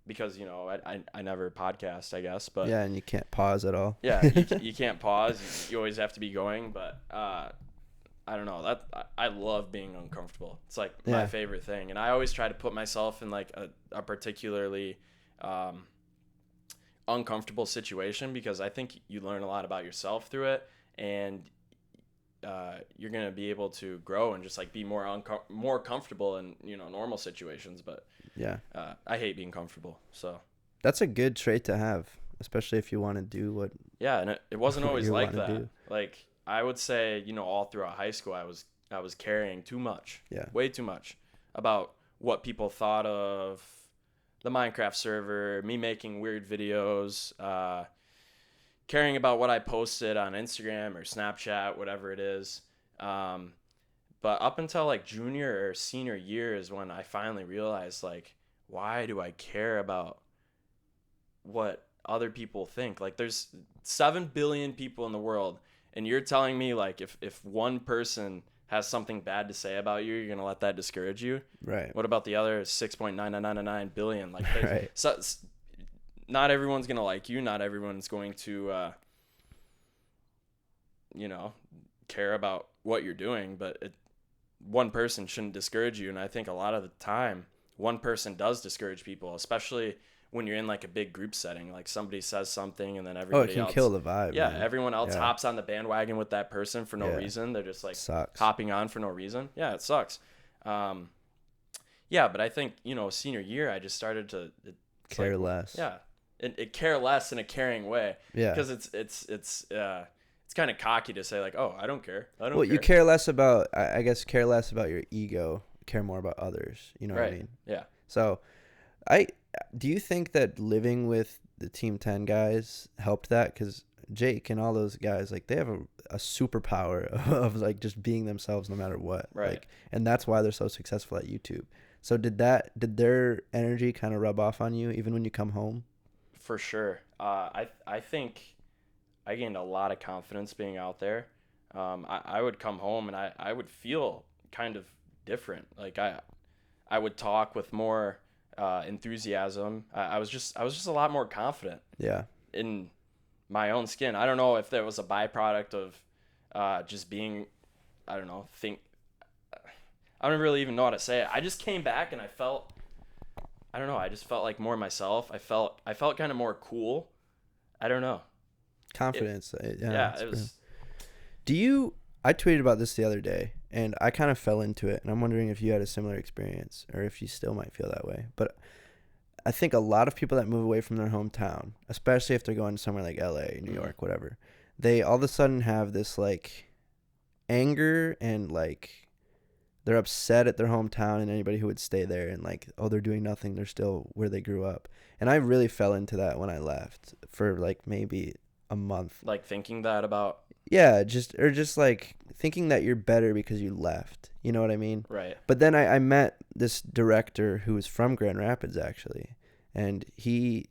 Because I never podcast, I guess, but yeah, and you can't pause at all. Yeah, you can't pause. You always have to be going. But I don't know, I love being uncomfortable. It's like my favorite thing, and I always try to put myself in like a particularly uncomfortable situation, because I think you learn a lot about yourself through it, and you're gonna be able to grow and just like be more comfortable in normal situations. But I hate being comfortable, so that's a good trait to have, especially if you want to do what. Yeah, and it wasn't always like that. Do. Like I would say, all throughout high school, I was carrying too much, way too much, about what people thought of the Minecraft server, me making weird videos, caring about what I posted on Instagram or Snapchat, whatever it is. But up until like junior or senior year is when I finally realized, like, why do I care about what other people think? Like, there's 7 billion people in the world, and you're telling me, like, if one person has something bad to say about you, you're gonna let that discourage you? Right. What about the other 6.9999 billion? Like, Right. so, not everyone's gonna like you. Not everyone's going to, you know, care about what you're doing. But one person shouldn't discourage you. And I think a lot of the time, one person does discourage people, especially when you're in like a big group setting. Like somebody says something, and then Oh, it everybody can else, kill the vibe, yeah, man. everyone else Yeah. hops on the bandwagon with that person for no Yeah. reason. They're just like Sucks. hopping on for no reason. Yeah, it sucks. Yeah, but I think, senior year, I just started to Care less. Yeah, it care less in a caring way. Yeah. Because it's kind of cocky to say like, oh, I don't care. I don't Well, care. you care less about, I guess, care less about your ego, care more about others. You know what I Right. mean? Yeah. So, do you think that living with the Team 10 guys helped that? Because Jake and all those guys, like, they have a superpower of like just being themselves no matter what. Right. Like, and that's why they're so successful at YouTube. So did their energy kind of rub off on you even when you come home? For sure. I think I gained a lot of confidence being out there. I would come home and I would feel kind of different. Like I would talk with more enthusiasm. I was just a lot more confident Yeah. in my own skin. I don't know if that was a byproduct of just being, I don't know, I don't really even know how to say it. I just came back and I don't know, I just felt like more myself. I felt kind of more cool. I don't know. Confidence. Yeah, it was. I tweeted about this the other day and I kind of fell into it, and I'm wondering if you had a similar experience or if you still might feel that way. But I think a lot of people that move away from their hometown, especially if they're going to somewhere like LA, New York, whatever, they all of a sudden have this like anger and like they're upset at their hometown and anybody who would stay there, and like, oh, they're doing nothing. They're still where they grew up. And I really fell into that when I left for like maybe a month. Like thinking that about. Yeah, just like thinking that you're better because you left. You know what I mean? Right. But then I met this director who was from Grand Rapids actually, and he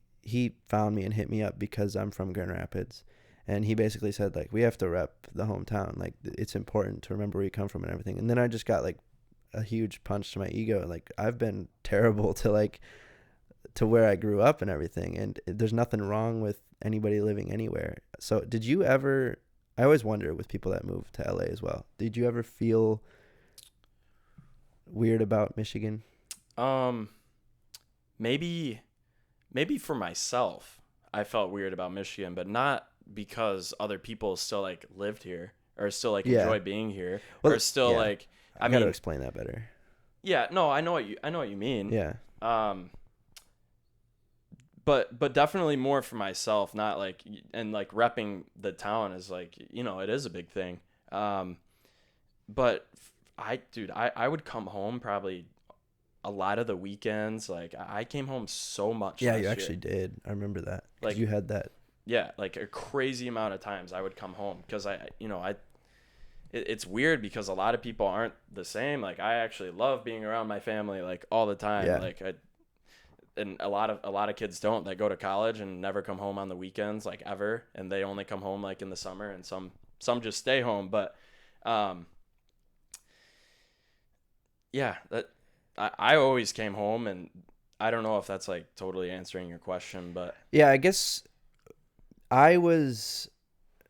found me and hit me up because I'm from Grand Rapids, and he basically said like, we have to rep the hometown. Like, it's important to remember where you come from and everything. And then I just got like a huge punch to my ego. Like, I've been terrible to where I grew up and everything, and there's nothing wrong with anybody living anywhere. So did you ever, I always wonder with people that move to LA as well, did you ever feel weird about Michigan? Maybe for myself, I felt weird about Michigan, but not because other people still like lived here or still like enjoy being here, or still like, I gotta explain that better. Yeah, no, I know what you mean. Yeah. But definitely more for myself, not like, and like repping the town is like, it is a big thing. But I would come home probably a lot of the weekends. Like I came home so much. Yeah, you actually did. I remember that. Like, you had that. Yeah, like a crazy amount of times I would come home because it's weird because a lot of people aren't the same. Like I actually love being around my family like all the time. Yeah. Like and a lot of kids don't. They go to college and never come home on the weekends like ever, and they only come home like in the summer, and some just stay home. But yeah, that I always came home, and I don't know if that's like totally answering your question, but yeah, I guess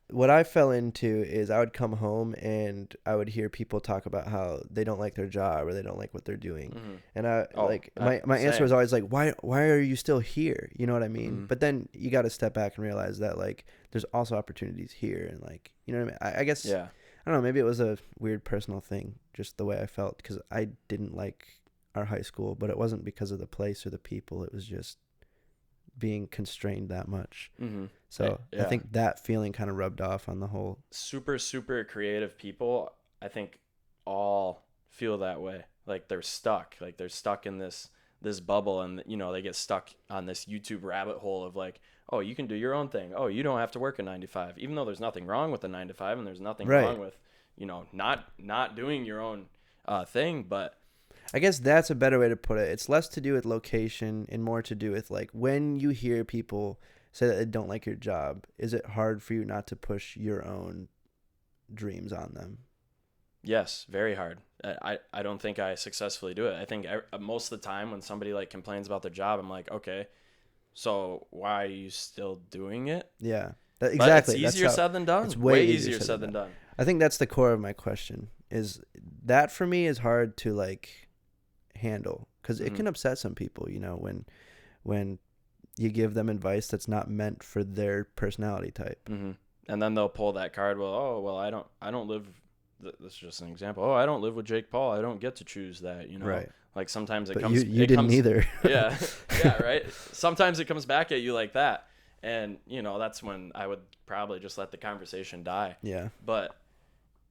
what I fell into is I would come home and I would hear people talk about how they don't like their job or they don't like what they're doing. Mm-hmm. And my answer was always like, why are you still here? You know what I mean? Mm-hmm. But then you got to step back and realize that like there's also opportunities here, and like, you know what I mean? I guess, yeah. I don't know, maybe it was a weird personal thing, just the way I felt, because I didn't like our high school, but it wasn't because of the place or the people. It was just being constrained that much. Mm-hmm. So yeah. I think that feeling kind of rubbed off on the whole. Super, super creative people, I think, all feel that way. Like they're stuck. Like they're stuck in this bubble, and you know, they get stuck on this YouTube rabbit hole of like, oh, you can do your own thing. Oh, you don't have to work a 9 to 5, even though there's nothing wrong with a 9 to 5, and there's nothing Right. wrong with, you know, not doing your own thing. But I guess that's a better way to put it. It's less to do with location and more to do with like when you hear people say that they don't like your job, is it hard for you not to push your own dreams on them? yes, very hard. I don't think I successfully do it. I think most of the time when somebody like complains about their job, I'm like, okay, so why are you still doing it? Yeah. But Exactly. it's That's easier how- said than done. It's way easier said than done. I think that's the core of my question. Is that for me is hard to like handle because it Mhm. can upset some people. You know, when you give them advice that's not meant for their personality type. Hmm. And then they'll pull that card. Well, oh, well, I don't live. This is just an example. Oh, I don't live with Jake Paul. I don't get to choose that. You know, Right. like sometimes it But comes. you it didn't comes, either. Yeah, yeah, right. Sometimes it comes back at you like that, and you know that's when I would probably just let the conversation die. Yeah. But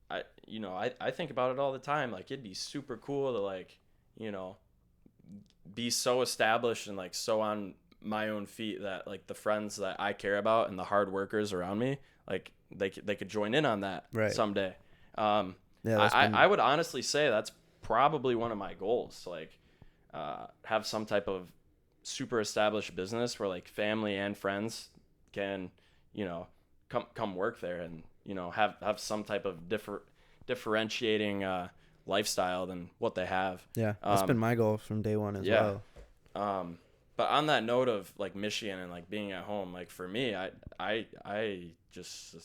I think about it all the time. Like it'd be super cool to like, you know, be so established and like so on my own feet that like the friends that I care about and the hard workers around me, like they could join in on that Right. someday. Yeah. That's been- I would honestly say that's probably one of my goals to like have some type of super established business where like family and friends can, you know, come work there and, you know, have some type of differentiating lifestyle than what they have. Yeah. That's been my goal from day one as yeah. well. But on that note of like Michigan and like being at home, like for me, I just,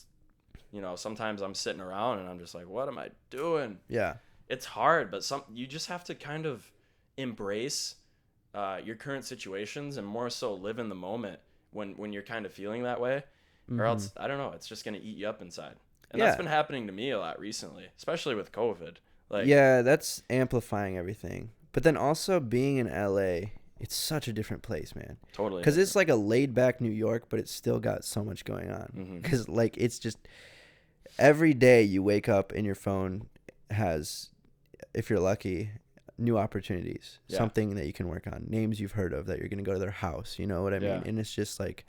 you know, sometimes I'm sitting around and I'm just like, what am I doing? Yeah. It's hard, but you just have to kind of embrace your current situations and more so live in the moment when you're kind of feeling that way, or else I don't know, it's just gonna eat you up inside. And that's been happening to me a lot recently, especially with COVID. Like, yeah, that's amplifying everything. But then also being in LA, it's such a different place, man. totally. Because it's like a laid back New York, but it's still got so much going on. Mhm. Because like it's just every day you wake up and your phone has, if you're lucky, new opportunities, Yeah. something that you can work on, names you've heard of that you're gonna go to their house. You know what I mean? Yeah. And it's just like,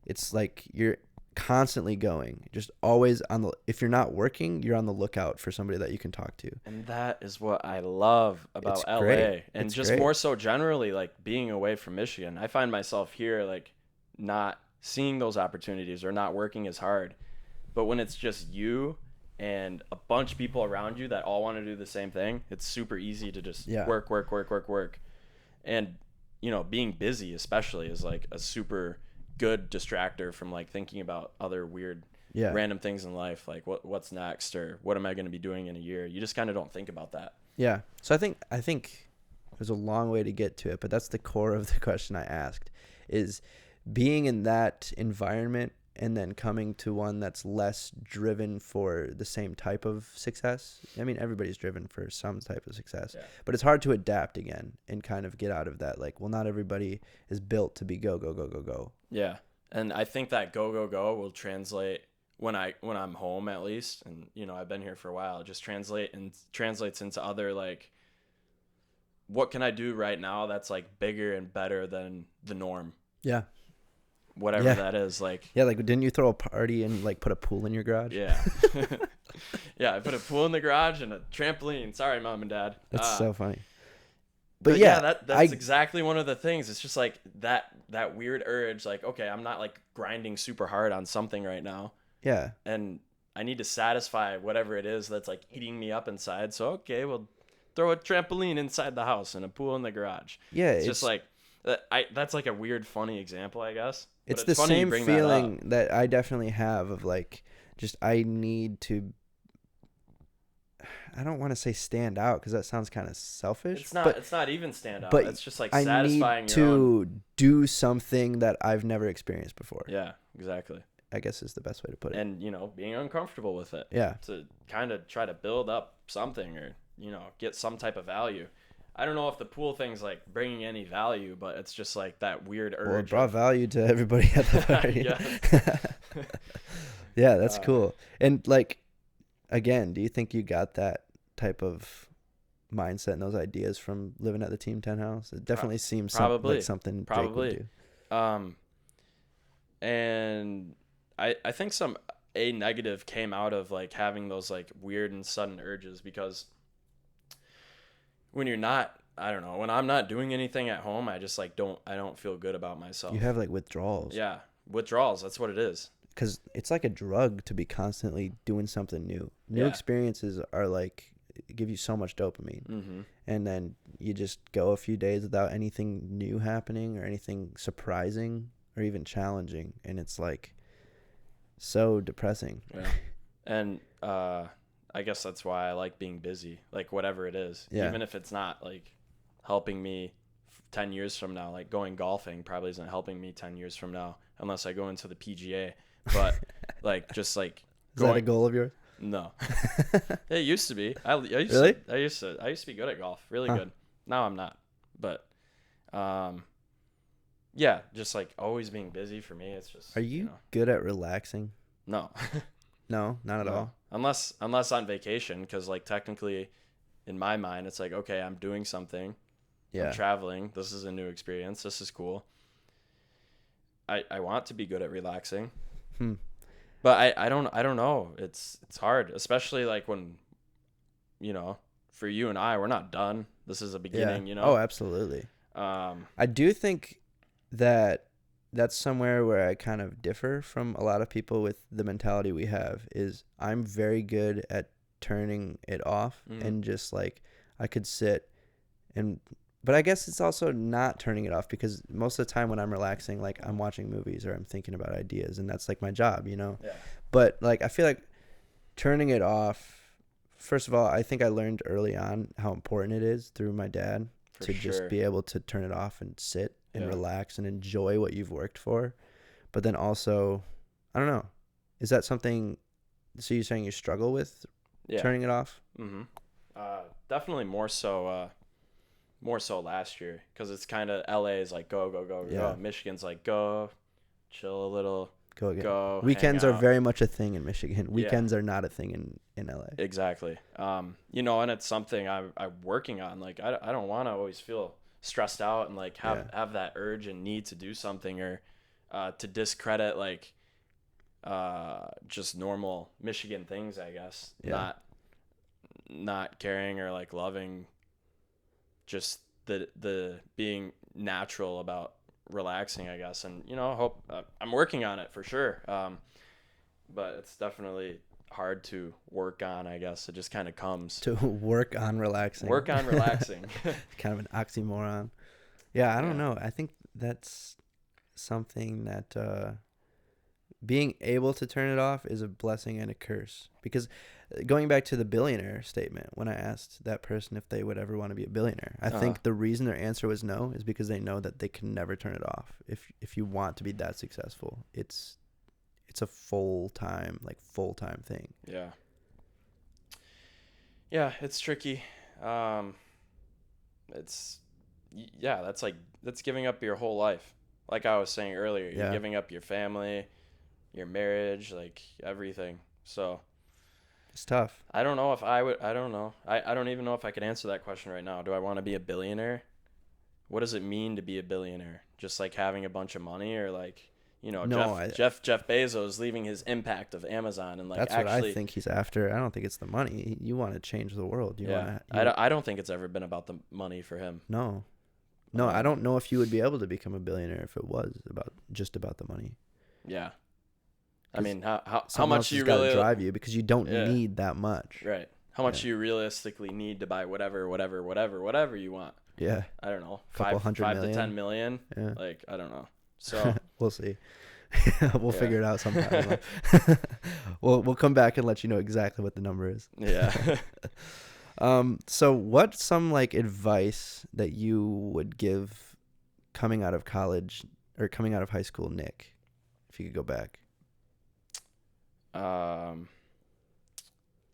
it's like you're constantly going, just always on the. If you're not working, you're on the lookout for somebody that you can talk to. And that is what I love about It's LA. great. And It's just great. more so generally, like being away from Michigan. I find myself here, like not seeing those opportunities or not working as hard. But when it's just you and a bunch of people around you that all want to do the same thing, it's super easy to just Yeah. work. And, you know, being busy especially is like a super good distractor from like thinking about other weird Yeah. random things in life, like what's next or what am I going to be doing in a year. You just kind of don't think about that. Yeah. So I think there's a long way to get to it, but that's the core of the question I asked, is being in that environment and then coming to one that's less driven for the same type of success. I mean, everybody's driven for some type of success, Yeah. but it's hard to adapt again and kind of get out of that. Like, well, not everybody is built to be go, go, go, go, go. Yeah. And I think that go will translate when I'm home at least. And, you know, I've been here for a while, it just translates into other, like, what can I do right now that's like bigger and better than the norm? Yeah. Whatever Yeah. that is. Like, Yeah. Like, didn't you throw a party and like put a pool in your garage? yeah. Yeah. I put a pool in the garage and a trampoline. Sorry, mom and dad. That's so funny. But yeah, that's exactly one of the things. It's just like that weird urge, like, okay, I'm not like grinding super hard on something right now, Yeah. and I need to satisfy whatever it is that's like eating me up inside. So okay, we'll throw a trampoline inside the house and a pool in the garage. Yeah. It's just like that's like a weird, funny example, I guess. But It's the funny you same bring that up. feeling that I definitely have of like, just I need to. I don't want to say stand out because that sounds kind of selfish. It's not. But It's not even stand out. but It's just like I satisfying need your own. to do something that I've never experienced before. Yeah, exactly. I guess is the best way to put it. And you know, being uncomfortable with it. Yeah. To kind of try to build up something or, you know, get some type of value. I don't know if the pool thing's like bringing any value, but it's just like that weird urge. Well, it brought value to everybody at the party. Yeah, that's cool. And like, again, do you think you got that type of mindset and those ideas from living at the Team 10 house? It definitely seems like something Jake would do. And I think a negative came out of like having those like weird and sudden urges, because when you're not, I don't know, when I'm not doing anything at home, I just like I don't feel good about myself. You have like withdrawals. Yeah, withdrawals. That's what it is. Because it's like a drug to be constantly doing something new. New experiences are like give you so much dopamine, and then you just go a few days without anything new happening or anything surprising or even challenging, and it's like so depressing. Yeah, and I guess that's why I like being busy, like whatever it is, even if it's not like helping me 10 years from now. Like going golfing probably isn't helping me 10 years from now unless I go into the PGA. But like just like is that a goal of yours? No. It used to be. I used to be good at golf, really good. Now I'm not. But yeah, just like always being busy for me. It's just. Are you good at relaxing? No. No, not at all. Unless on vacation, because like technically, in my mind, it's like, okay, I'm doing something. Yeah. I'm traveling. This is a new experience. This is cool. I want to be good at relaxing. But I don't know. It's hard, especially like when, for you and I, we're not done. This is a beginning, Oh, absolutely. I do think that that's somewhere where I kind of differ from a lot of people with the mentality we have. Is I'm very good at turning it off and just like I could sit but I guess it's also not turning it off, because most of the time when I'm relaxing, like I'm watching movies or I'm thinking about ideas, and that's like my job, Yeah. But like I feel like turning it off, first of all, I think I learned early on how important it is through my dad just be able to turn it off and sit and relax and enjoy what you've worked for. But then also, I don't know, is that something, so you're saying you struggle with turning it off? Definitely more so last year, because it's kind of LA is like go go go go. Michigan's like go chill a little, go. Weekends are very much a thing in Michigan. Weekends are not a thing in LA. Exactly. And it's something I'm working on. Like I don't want to always feel stressed out and like have that urge and need to do something, or to discredit like just normal Michigan things, I guess. Not caring or like loving just the being natural about relaxing, I guess. And hope I'm working on it for sure, but it's definitely hard to work on, I guess. It just kind of comes to work on relaxing. Kind of an oxymoron. I don't know, I think that's something that being able to turn it off is a blessing and a curse, because going back to the billionaire statement, when I asked that person if they would ever want to be a billionaire, I think the reason their answer was no is because they know that they can never turn it off. If you want to be that successful, it's a full-time thing. Yeah, it's tricky. That's giving up your whole life. Like I was saying earlier, you're giving up your family, your marriage, like everything. So it's tough. I don't know if I would. I don't know. I don't even know if I could answer that question right now. Do I want to be a billionaire? What does it mean to be a billionaire? Just like having a bunch of money, or like, Jeff Bezos leaving his impact of Amazon, and like that's what I think he's after. I don't think it's the money. You want to change the world. I don't think it's ever been about the money for him. No, I don't know if you would be able to become a billionaire if it was just about the money. Yeah. I mean, how much you really drive you, because you don't need that much. Right. How much you realistically need to buy whatever you want. Yeah. I don't know. $5 to 10 million. Yeah. Like, I don't know. So we'll see. We'll figure it out sometime. We'll come back and let you know exactly what the number is. Yeah. So what's some like advice that you would give coming out of college or coming out of high school, Nick, if you could go back?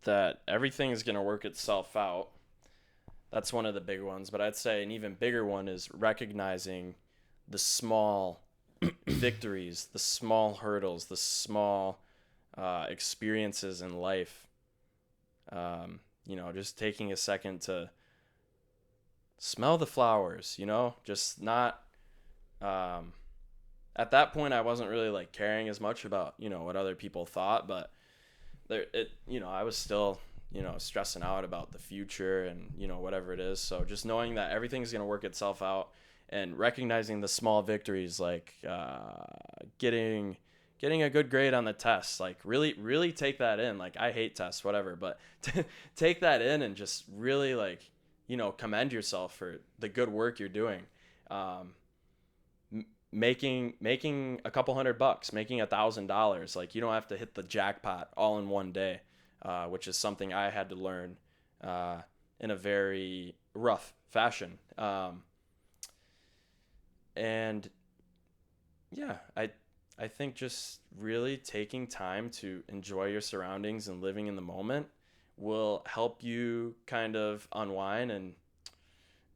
That everything is going to work itself out. That's one of the big ones. But I'd say an even bigger one is recognizing the small victories, the small hurdles, the small experiences in life. Just taking a second to smell the flowers, you know, just not, at that point I wasn't really like caring as much about, you know, what other people thought, but I was still, you know, stressing out about the future and, you know, whatever it is. So just knowing that everything's going to work itself out and recognizing the small victories, like, getting a good grade on the test, like really take that in. Like, I hate tests, whatever, but take that in and just really, like, you know, commend yourself for the good work you're doing. Um, making a couple $100, making $1,000, like, you don't have to hit the jackpot all in one day, which is something I had to learn, in a very rough fashion. And yeah, I think just really taking time to enjoy your surroundings and living in the moment will help you kind of unwind and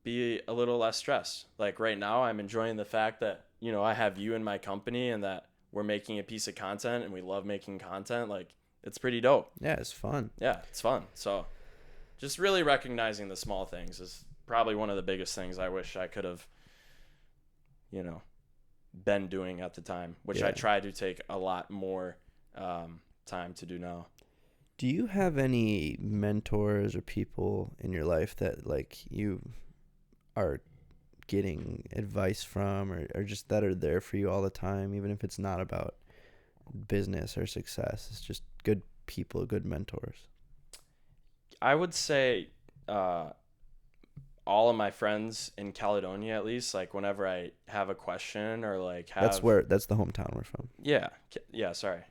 be a little less stressed. Like right now, I'm enjoying the fact that, you know, I have you in my company and that we're making a piece of content and we love making content. Like, it's pretty dope. Yeah, it's fun. Yeah, it's fun. So just really recognizing the small things is probably one of the biggest things I wish I could have, you know, been doing at the time, which I try to take a lot more time to do now. Do you have any mentors or people in your life that like you are getting advice from, or just that are there for you all the time, even if it's not about business or success? It's just good people, good mentors. I would say all of my friends in Caledonia, at least, like whenever I have a question or like have, That's the hometown we're from. yeah, sorry.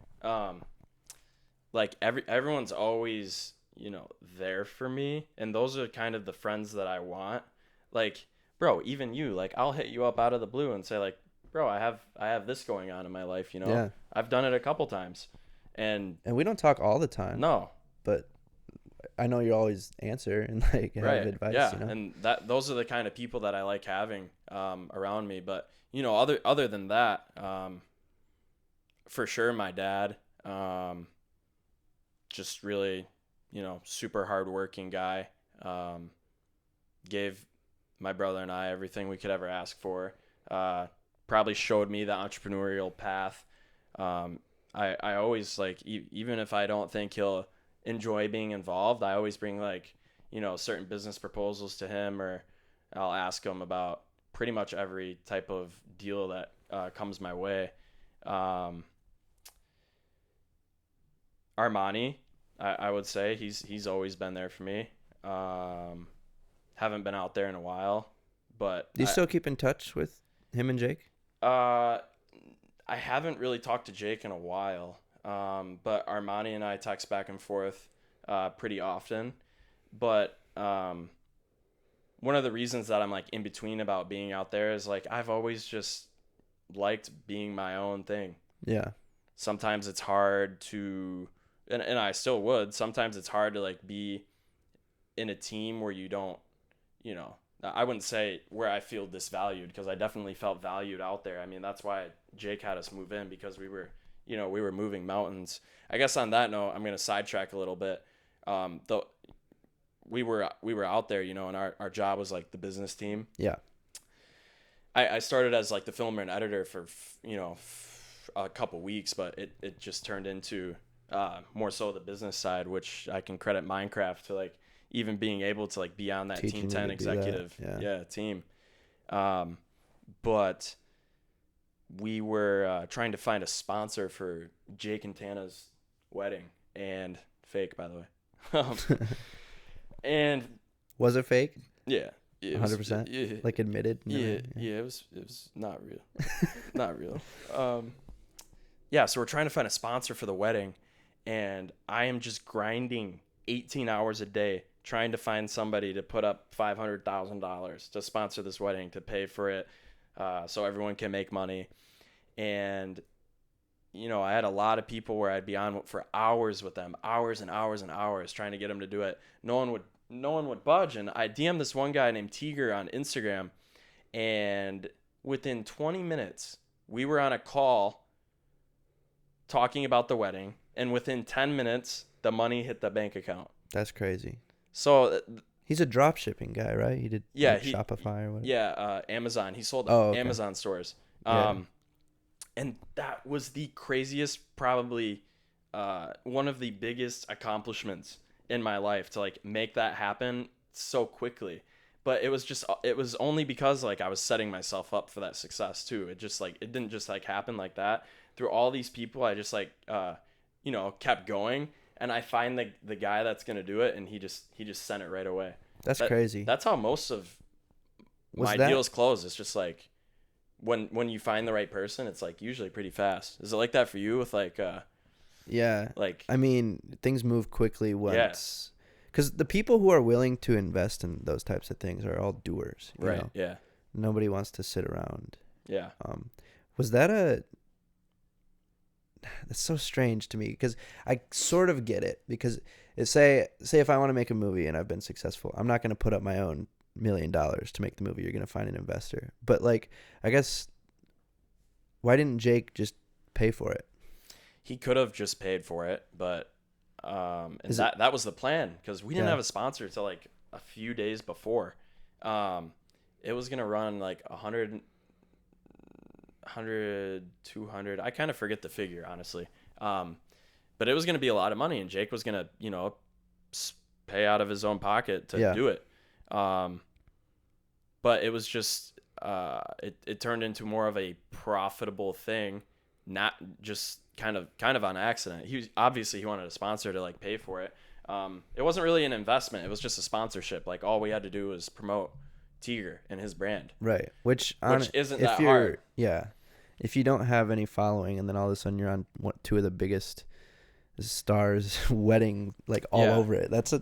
Like everyone's always, you know, there for me, and those are kind of the friends that I want. Like, bro, even you, like, I'll hit you up out of the blue and say like, bro, I have this going on in my life, you know. Yeah. I've done it a couple times. And we don't talk all the time. No. But I know you always answer and like have advice. Yeah, you know? And those are the kind of people that I like having around me. But, you know, other than that, for sure my dad, just really, you know, super hardworking guy. Gave my brother and I everything we could ever ask for. Probably showed me the entrepreneurial path. I always, like, even if I don't think he'll enjoy being involved, I always bring, like, you know, certain business proposals to him, or I'll ask him about pretty much every type of deal that comes my way. Armani, I would say he's always been there for me. Haven't been out there in a while, but do you still keep in touch with him and Jake? I haven't really talked to Jake in a while, but Armani and I text back and forth pretty often. But one of the reasons that I'm like in between about being out there is like I've always just liked being my own thing. Yeah. Sometimes it's hard to, and I still would. Sometimes it's hard to like be in a team where you don't, you know, I wouldn't say where I feel disvalued, because I definitely felt valued out there. I mean, that's why Jake had us move in, because we were moving mountains. I guess on that note, I'm going to sidetrack a little bit. Though we were out there, you know, and our job was like the business team. Yeah. I started as like the filmer and editor for, you know, a couple weeks, but it just turned into more so the business side, which I can credit Minecraft to, like, even being able to like be on that Teaching Team 10 executive team. But we were trying to find a sponsor for Jake and Tana's wedding, and fake, by the way. And was it fake? Yeah. 100%? Like admitted? Yeah, it was not real. Not real. Yeah, so we're trying to find a sponsor for the wedding, and I am just grinding 18 hours a day trying to find somebody to put up $500,000 to sponsor this wedding, to pay for it, so everyone can make money. And, you know, I had a lot of people where I'd be on for hours with them, hours and hours and hours, trying to get them to do it. No one would budge. And I DM'd this one guy named Tiger on Instagram, and within 20 minutes, we were on a call talking about the wedding, and within 10 minutes, the money hit the bank account. That's crazy. So He's a drop shipping guy, right? He did Yeah, like Shopify or whatever. yeah, Amazon. He sold Oh, okay. Amazon stores. Yeah. And that was the craziest, probably one of the biggest accomplishments in my life to like make that happen so quickly. But it was only because like I was setting myself up for that success too. It just like it didn't just like happen like that. Through all these people, I just like kept going, and I find the guy that's gonna do it, and he just sent it right away. That's crazy. That's how most of Was my that deals close. It's just like when you find the right person, it's like usually pretty fast. Is it like that for you with Yeah. like I mean, things move quickly yeah, once. Because the people who are willing to invest in those types of things are all doers. You right, know? yeah, Nobody wants to sit around. yeah. Was that a? That's so strange to me because I sort of get it because say if I want to make a movie and I've been successful, I'm not going to put up my own $1 million to make the movie. You're going to find an investor. But like, I guess why didn't Jake just pay for it? He could have just paid for it, but and Is that was the plan because we didn't Yeah. have a sponsor till like a few days before. It was gonna run like 200. I kind of forget the figure honestly. But it was gonna be a lot of money, and Jake was gonna pay out of his own pocket to Yeah. do it. But it was just it turned into more of a profitable thing, not just kind of on accident. He wanted a sponsor to like pay for it. It wasn't really an investment. It was just a sponsorship. Like all we had to do was promote Tiger and his brand, Right. Which isn't if that you're hard. yeah, if you don't have any following and then all of a sudden you're on two of the biggest stars wedding like all Yeah. over it. That's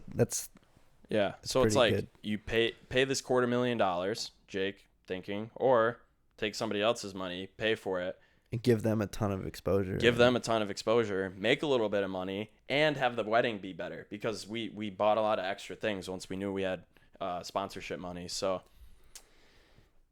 Yeah. So it's pretty like good. you pay this $250,000, Jake thinking, or take somebody else's money, pay for it, and give them a ton of exposure. give them a ton of exposure, make a little bit of money, and have the wedding be better because we bought a lot of extra things once we knew we had sponsorship money. So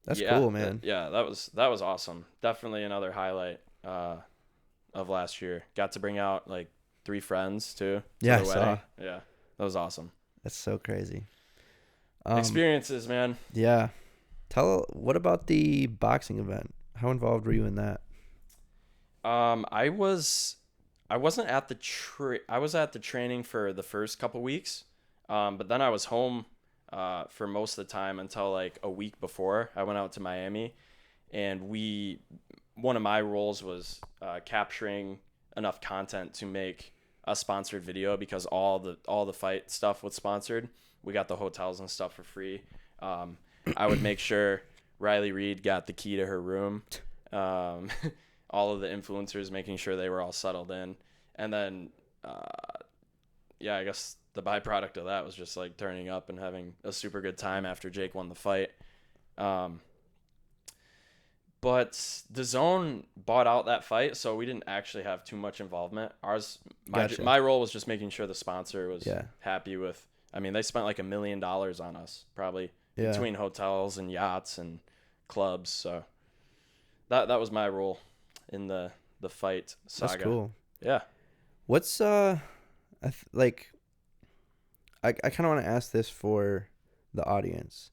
That's yeah, cool, man. that was awesome. Definitely another highlight of last year. Got to bring out like 3 friends too. To Yeah, the I wedding. saw. Yeah, that was awesome. That's so crazy. Experiences, man. Yeah. What about the boxing event? How involved were you in that? I wasn't at the I was at the training for the first couple weeks, but then I was home for most of the time until like a week before I went out to Miami, and one of my roles was capturing enough content to make a sponsored video because all the fight stuff was sponsored. We got the hotels and stuff for free. I would make sure Riley Reed got the key to her room. All of the influencers, making sure they were all settled in. And then, I guess the byproduct of that was just like turning up and having a super good time after Jake won the fight. But DAZN bought out that fight, so we didn't actually have too much involvement. Gotcha. My role was just making sure the sponsor was Yeah. happy with. I mean, they spent like $1 million on us, probably Yeah. between hotels and yachts and clubs. So that was my role in the fight saga. That's cool. Yeah. What's like I kind of want to ask this for the audience.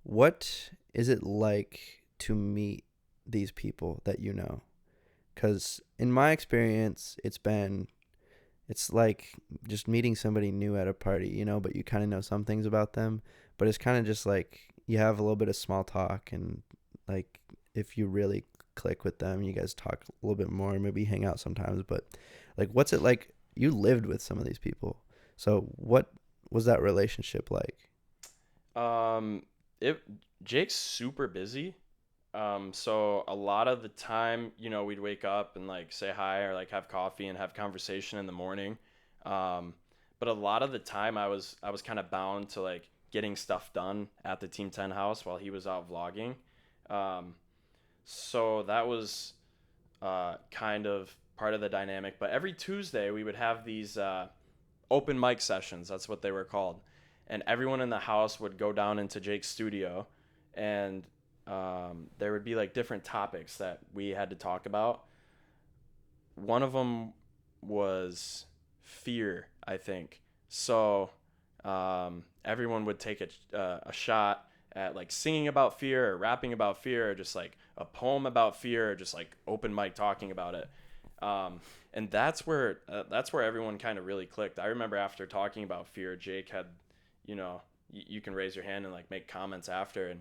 What is it like to meet these people that you know? Cuz in my experience, it's like just meeting somebody new at a party, you know, but you kind of know some things about them, but it's kind of just like you have a little bit of small talk, and like if you really click with them, you guys talk a little bit more, maybe hang out sometimes, but like what's it like? You lived with some of these people. So what was that relationship like? It Jake's super busy. So a lot of the time, we'd wake up and like say hi or like have coffee and have conversation in the morning. But a lot of the time I was kind of bound to like getting stuff done at the Team 10 house while he was out vlogging. So that was kind of part of the dynamic. But every Tuesday we would have these open mic sessions. That's what they were called. And everyone in the house would go down into Jake's studio, and there would be like different topics that we had to talk about. One of them was fear, I think. So everyone would take a shot at like singing about fear or rapping about fear or just like a poem about fear or just like open mic talking about it. And that's where everyone kind of really clicked. I remember after talking about fear, Jake had, you can raise your hand and like make comments after, and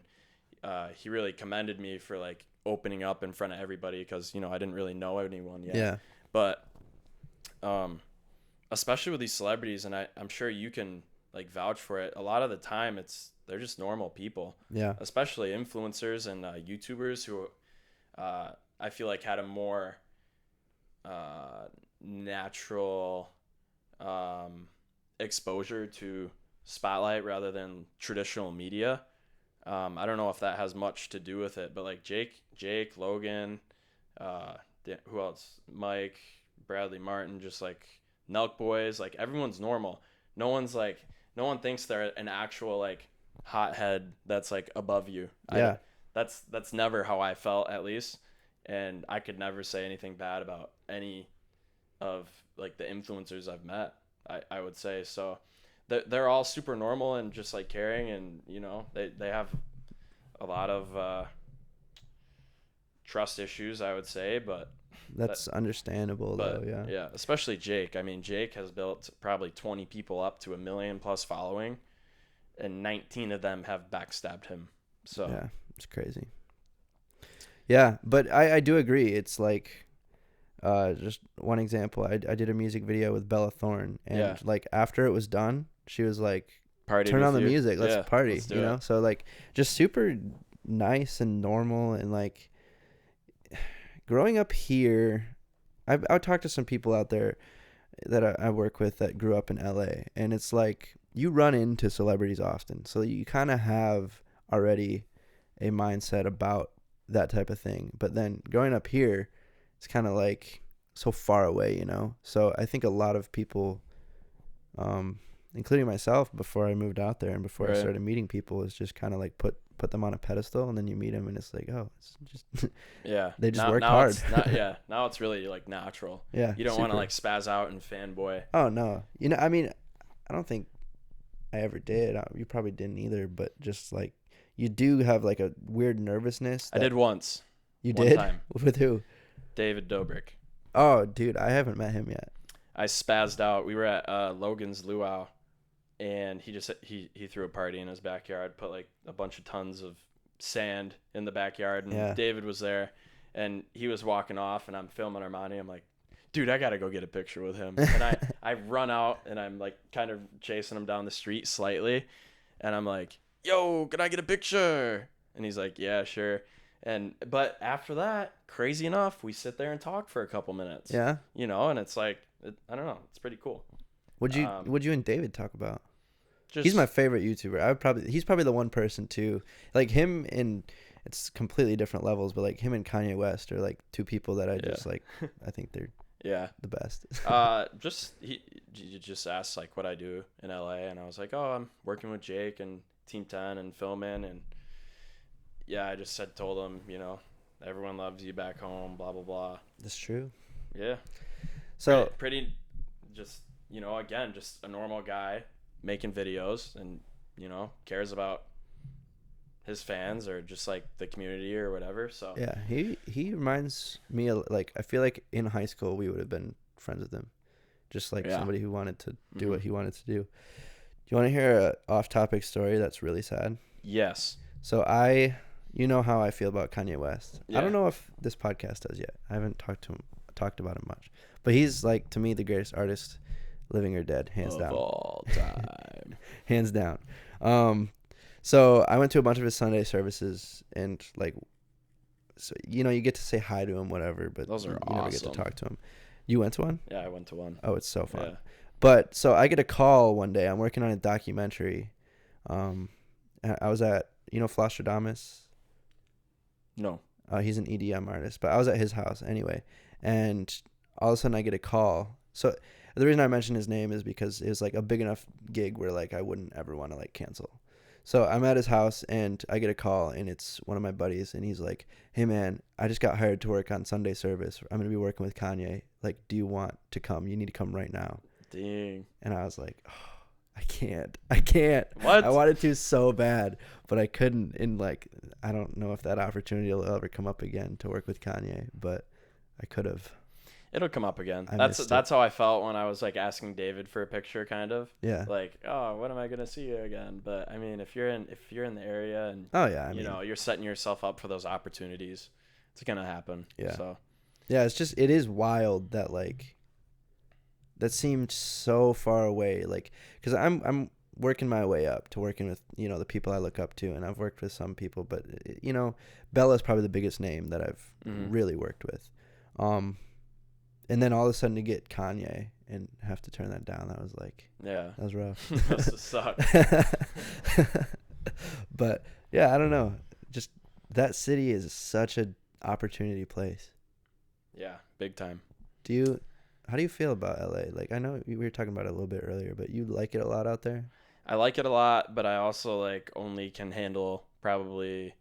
he really commended me for like opening up in front of everybody because I didn't really know anyone yet. Yeah. But especially with these celebrities, and I'm sure you can like vouch for it. A lot of the time, they're just normal people. Yeah. Especially influencers and YouTubers who I feel like had a more natural exposure to spotlight rather than traditional media. I don't know if that has much to do with it, but like Jake, Logan, who else? Mike, Bradley Martin, just like Nelk Boys, like everyone's normal. No one thinks they're an actual like hothead that's like above you. Yeah. That's never how I felt, at least. And I could never say anything bad about any of like the influencers I've met. I would say so. They're all super normal and just like caring, and they have a lot of trust issues, I would say, but that's understandable though. Yeah, especially Jake. I mean, Jake has built probably 20 people up to 1 million plus following, and 19 of them have backstabbed him. So yeah, it's crazy. Yeah, but I do agree. It's like, just one example. I did a music video with Bella Thorne, and like after it was done, she was like, party "Turn on the you. music, let's party." Let's do it. So like just super nice and normal, and like growing up here, I would talk to some people out there that I work with that grew up in LA, and it's like you run into celebrities often, so you kind of have already a mindset about that type of thing. But then growing up here, it's kind of like so far away, So I think a lot of people, including myself, before I moved out there and before I started meeting people, is just kind of like put them on a pedestal, and then you meet them, and it's like, oh, it's just they just worked hard. Now it's really like natural. Yeah, you don't want to like spaz out and fanboy. Oh no, I mean, I don't think I ever did. You probably didn't either, but just like you do have like a weird nervousness. I did once. You one did? Time. With who? David Dobrik. Oh, dude, I haven't met him yet. I spazzed out. We were at Logan's Luau, and he threw a party in his backyard, put like a bunch of tons of sand in the backyard, and David was there, and he was walking off, and I'm filming Armani. I'm like, dude, I gotta go get a picture with him. And I run out, and I'm like kind of chasing him down the street slightly, and I'm like, yo, can I get a picture? And he's like, yeah, sure. But after that, crazy enough, we sit there and talk for a couple minutes. Yeah. And it's like, I don't know, it's pretty cool. What'd you and David talk about? He's my favorite YouTuber. He's probably the one person too. Like him, and it's completely different levels, but like him and Kanye West are like two people that I just like. I think they're the best. You just asked like what I do in LA, and I was like, oh, I'm working with Jake and Team 10 and filming, and I just told him, everyone loves you back home, blah blah blah. That's true. Yeah. So pretty just again, just a normal guy making videos, and cares about his fans or just like the community or whatever. So yeah, he reminds me of, like, I feel like in high school we would have been friends with him, just like somebody who wanted to do what he wanted to do. Do you want to hear a off-topic story that's really sad? Yes. So you know how I feel about Kanye West. I don't know if this podcast does yet. I haven't talked about him much, but he's like, to me, the greatest artist, living or dead, hands down. Of all time. Hands down. So I went to a bunch of his Sunday services, and like, so you get to say hi to him, whatever, but those are you never get to talk to him. You went to one? Yeah, I went to one. Oh, it's so fun. Yeah. But so I get a call one day. I'm working on a documentary. I was at Flostradamus. No. He's an EDM artist, but I was at his house anyway, and all of a sudden I get a call. So the reason I mention his name is because it was like a big enough gig where like I wouldn't ever want to like cancel. So I'm at his house, and I get a call, and it's one of my buddies, and he's like, hey man, I just got hired to work on Sunday service. I'm going to be working with Kanye. Like, do you want to come? You need to come right now. Dang. And I was like, oh. I can't. What? I wanted to so bad, but I couldn't. And like, I don't know if that opportunity will ever come up again to work with Kanye, but I could have. It'll come up again. I That's missed it. that's how I felt when I was like asking David for a picture, kind of Yeah. like, oh, when am I gonna see you again? But I mean, if you're in the area and Oh yeah. I mean, you're setting yourself up for those opportunities, it's gonna happen. yeah. So Yeah. It is wild that like that seemed so far away. Like, cause I'm working my way up to working with the people I look up to, and I've worked with some people, but Bella's probably the biggest name that I've really worked with. And then all of a sudden to get Kanye and have to turn that down, that was like, yeah, that was rough. must suck. But yeah, I don't know. Just that city is such a opportunity place. Yeah, big time. How do you feel about LA? Like, I know we were talking about it a little bit earlier, but you like it a lot out there? I like it a lot, but I also like only can handle probably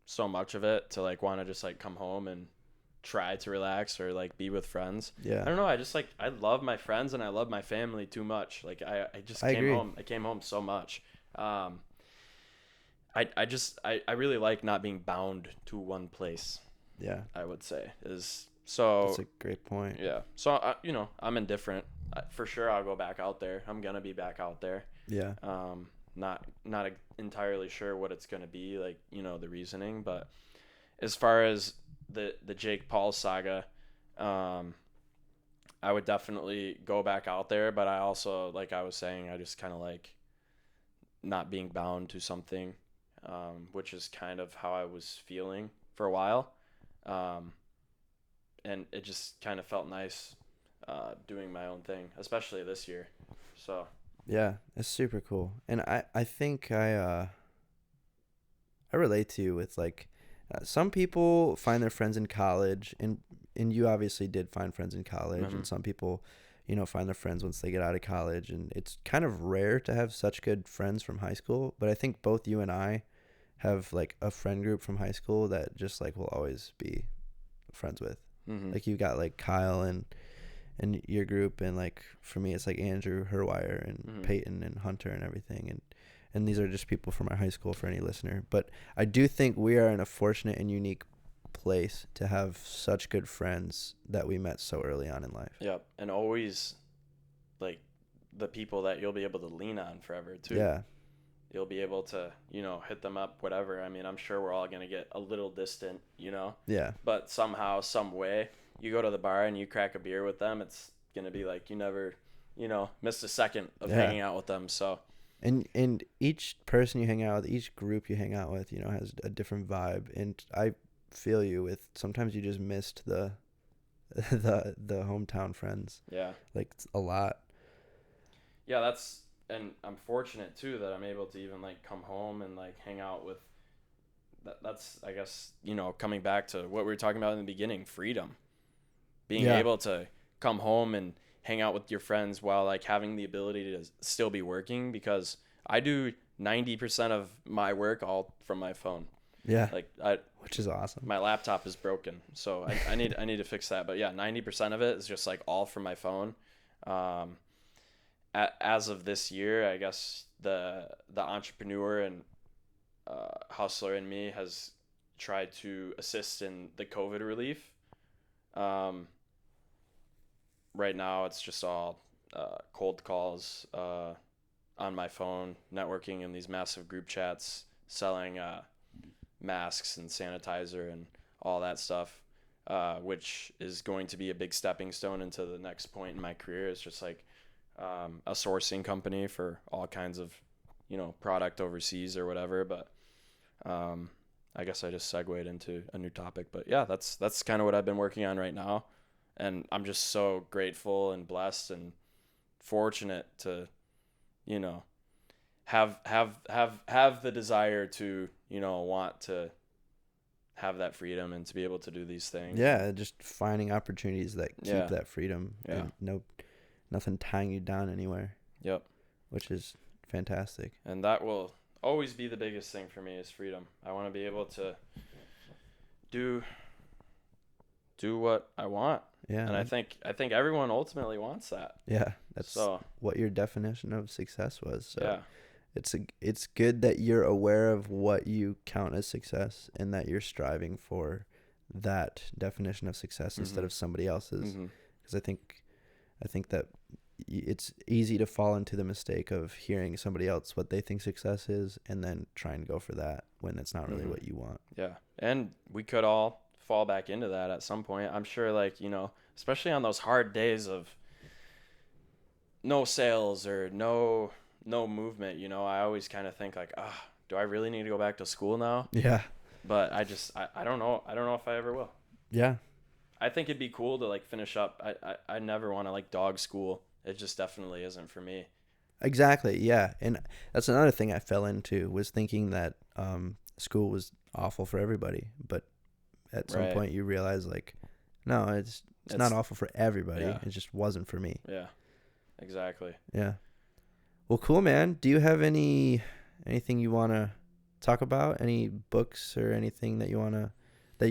so much of it to like want to just like come home and try to relax or like be with friends. Yeah. I don't know. I just like I love my friends and I love my family too much. Like I just I came agree. home. I came home so much. I really like not being bound to one place. Yeah. I would say is so. That's a great point. Yeah. So I'm indifferent. For sure, I'll go back out there. I'm gonna be back out there. Yeah. Not entirely sure what it's gonna be like. The reasoning, but as far as the Jake Paul saga, I would definitely go back out there. But I also, like I was saying, I just kind of like not being bound to something, which is kind of how I was feeling for a while. And it just kind of felt nice doing my own thing, especially this year. So Yeah, it's super cool. And I think I relate to you with like some people find their friends in college, and you obviously did find friends in college, and some people find their friends once they get out of college, and it's kind of rare to have such good friends from high school, but I think both you and I have like a friend group from high school that just like we'll always be friends with. Like you got like Kyle and your group, and like for me it's like Andrew Herwire and Peyton and Hunter and everything, and these are just people from our high school for any listener. But I do think we are in a fortunate and unique place to have such good friends that we met so early on in life. Yep, and always like the people that you'll be able to lean on forever too. Yeah. You'll be able to, hit them up, whatever. I mean, I'm sure we're all going to get a little distant, Yeah. but somehow, some way, you go to the bar and you crack a beer with them, it's going to be like you never, missed a second of hanging out with them. So, and each person you hang out with, each group you hang out with, has a different vibe. And I feel you with sometimes you just missed the hometown friends. Yeah. Like a lot. Yeah, and I'm fortunate too that I'm able to even like come home and like hang out with that's I guess, coming back to what we were talking about in the beginning, freedom. Being able to come home and hang out with your friends while like having the ability to still be working, because I do 90% of my work all from my phone. Yeah. Like which is awesome. My laptop is broken, so I need to fix that. But yeah, 90% of it is just like all from my phone. As of this year, I guess the entrepreneur and hustler in me has tried to assist in the COVID relief. Right now, it's just all cold calls on my phone, networking in these massive group chats, selling masks and sanitizer and all that stuff, which is going to be a big stepping stone into the next point in my career. It's just like a sourcing company for all kinds of, product overseas or whatever. But I guess I just segued into a new topic. But yeah, that's kind of what I've been working on right now. And I'm just so grateful and blessed and fortunate to, have the desire to, want to have that freedom and to be able to do these things. Yeah, just finding opportunities that keep that freedom. Yeah. And nothing tying you down anywhere. Yep. Which is fantastic. And that will always be the biggest thing for me is freedom. I want to be able to do what I want. Yeah. And I think everyone ultimately wants that. Yeah. That's So what your definition of success was. So yeah. it's good that you're aware of what you count as success and that you're striving for that definition of success instead Mm-hmm. of somebody else's. Mm-hmm. Because I think that it's easy to fall into the mistake of hearing somebody else what they think success is and then trying to go for that when it's not really Mm-hmm. what you want. Yeah. And we could all fall back into that at some point. I'm sure, like, especially on those hard days of no sales or no movement, I always kind of think like, do I really need to go back to school now? Yeah. But I don't know. I don't know if I ever will. Yeah. I think it'd be cool to like finish up. I never want to like dog school. It just definitely isn't for me. Exactly. Yeah. And that's another thing I fell into was thinking that school was awful for everybody. But at some Right. point you realize like, no, it's not awful for everybody. Yeah. It just wasn't for me. Yeah, exactly. Yeah. Well, cool, man. Do you have anything you want to talk about? Any books or anything that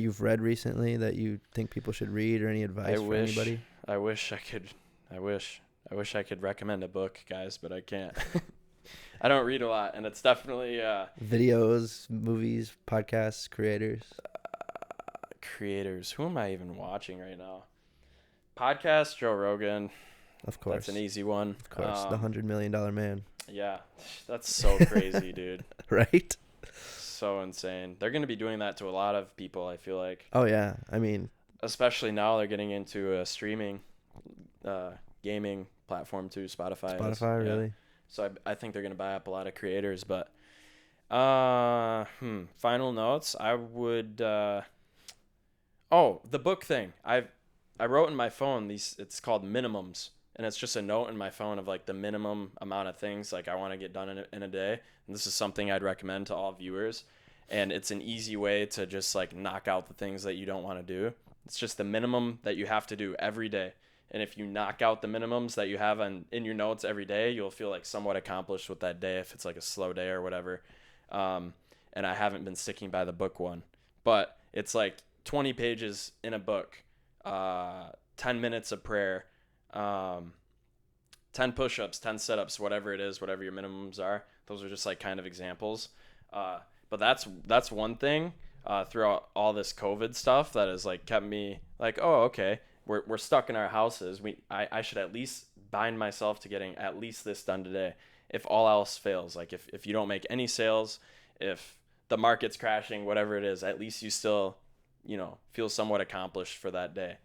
you've read recently that you think people should read, or any advice for anybody? I wish I could recommend a book, guys, but I can't. I don't read a lot, and it's definitely Videos, movies, podcasts, creators. Creators. Who am I even watching right now? Podcast, Joe Rogan. Of course. That's an easy one. Of course, the $100 million man. Yeah, that's so crazy, dude. Right? So insane. They're going to be doing that to a lot of people, I feel like. Oh, yeah. I mean, especially now they're getting into a streaming gaming platform too. Spotify, really? So I think they're going to buy up a lot of creators. But final notes, I would the book thing. I wrote in my phone it's called minimums, and it's just a note in my phone of like the minimum amount of things like I want to get done in a day. And this is something I'd recommend to all viewers, and it's an easy way to just like knock out the things that you don't want to do. It's just the minimum that you have to do every day. And if you knock out the minimums that you have in your notes every day, you'll feel like somewhat accomplished with that day if it's like a slow day or whatever. And I haven't been sticking by the book one, but it's like 20 pages in a book, 10 minutes of prayer, 10 push-ups, 10 sit-ups, whatever it is, whatever your minimums are. Those are just like kind of examples. But that's one thing throughout all this COVID stuff that has like kept me like, oh, okay, we're stuck in our houses. I should at least bind myself to getting at least this done today. If all else fails, like if you don't make any sales, if the market's crashing, whatever it is, at least you still, feel somewhat accomplished for that day.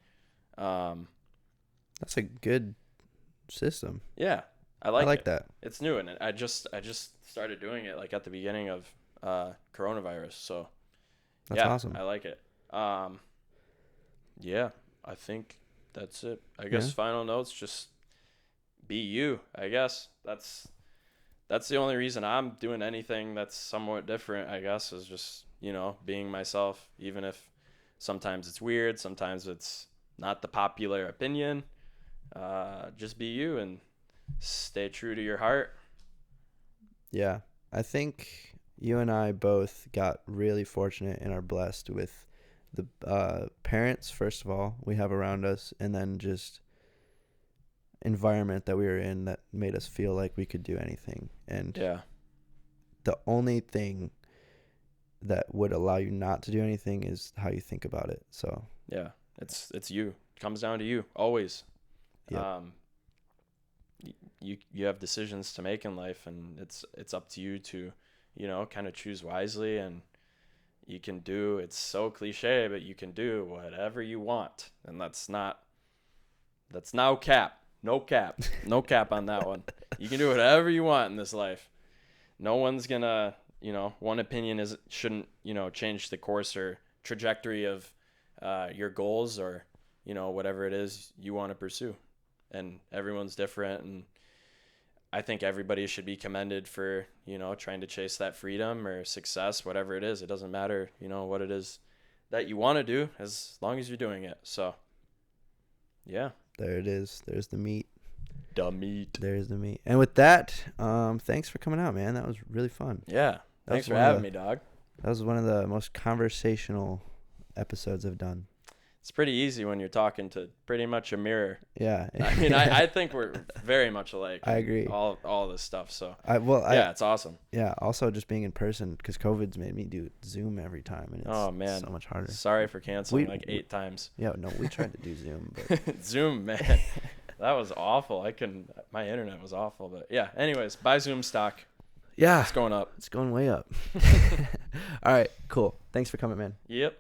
That's a good system. Yeah, I like that. It's new, and I just started doing it like at the beginning of coronavirus. So that's awesome. I like it. Yeah, I think that's it. I guess final notes, just be you. I guess that's the only reason I'm doing anything that's somewhat different, I guess, is just, being myself, even if sometimes it's weird, sometimes it's not the popular opinion. Just be you and stay true to your heart. Yeah. I think you and I both got really fortunate and are blessed with the parents, first of all, we have around us, and then just environment that we were in that made us feel like we could do anything. And the only thing that would allow you not to do anything is how you think about it. So yeah, it's you. It comes down to you always. Yep. You have decisions to make in life, and it's up to you to kind of choose wisely. And you can do, it's so cliche, but you can do whatever you want, and that's no cap on that one. You can do whatever you want in this life. No one's gonna, one opinion shouldn't change the course or trajectory of your goals or whatever it is you want to pursue. And everyone's different, and I think everybody should be commended for trying to chase that freedom or success, whatever it is. It doesn't matter what it is that you want to do, as long as you're doing it. So yeah, there it is. There's the meat. There's the meat. And with that, thanks for coming out, man. That was really fun. Yeah, thanks for having me, dog. That was one of the most conversational episodes I've done. it's pretty easy when you're talking to pretty much a mirror. Yeah. I mean, I think we're very much alike. I agree. All this stuff. So it's awesome. Yeah. Also, just being in person because COVID's made me do Zoom every time, and it's so much harder. Sorry for canceling 8 times. Yeah. No, we tried to do Zoom, but Zoom, man, that was awful. My internet was awful, but yeah. Anyways, buy Zoom stock. Yeah, It's going up. It's going way up. All right. Cool. Thanks for coming, man. Yep.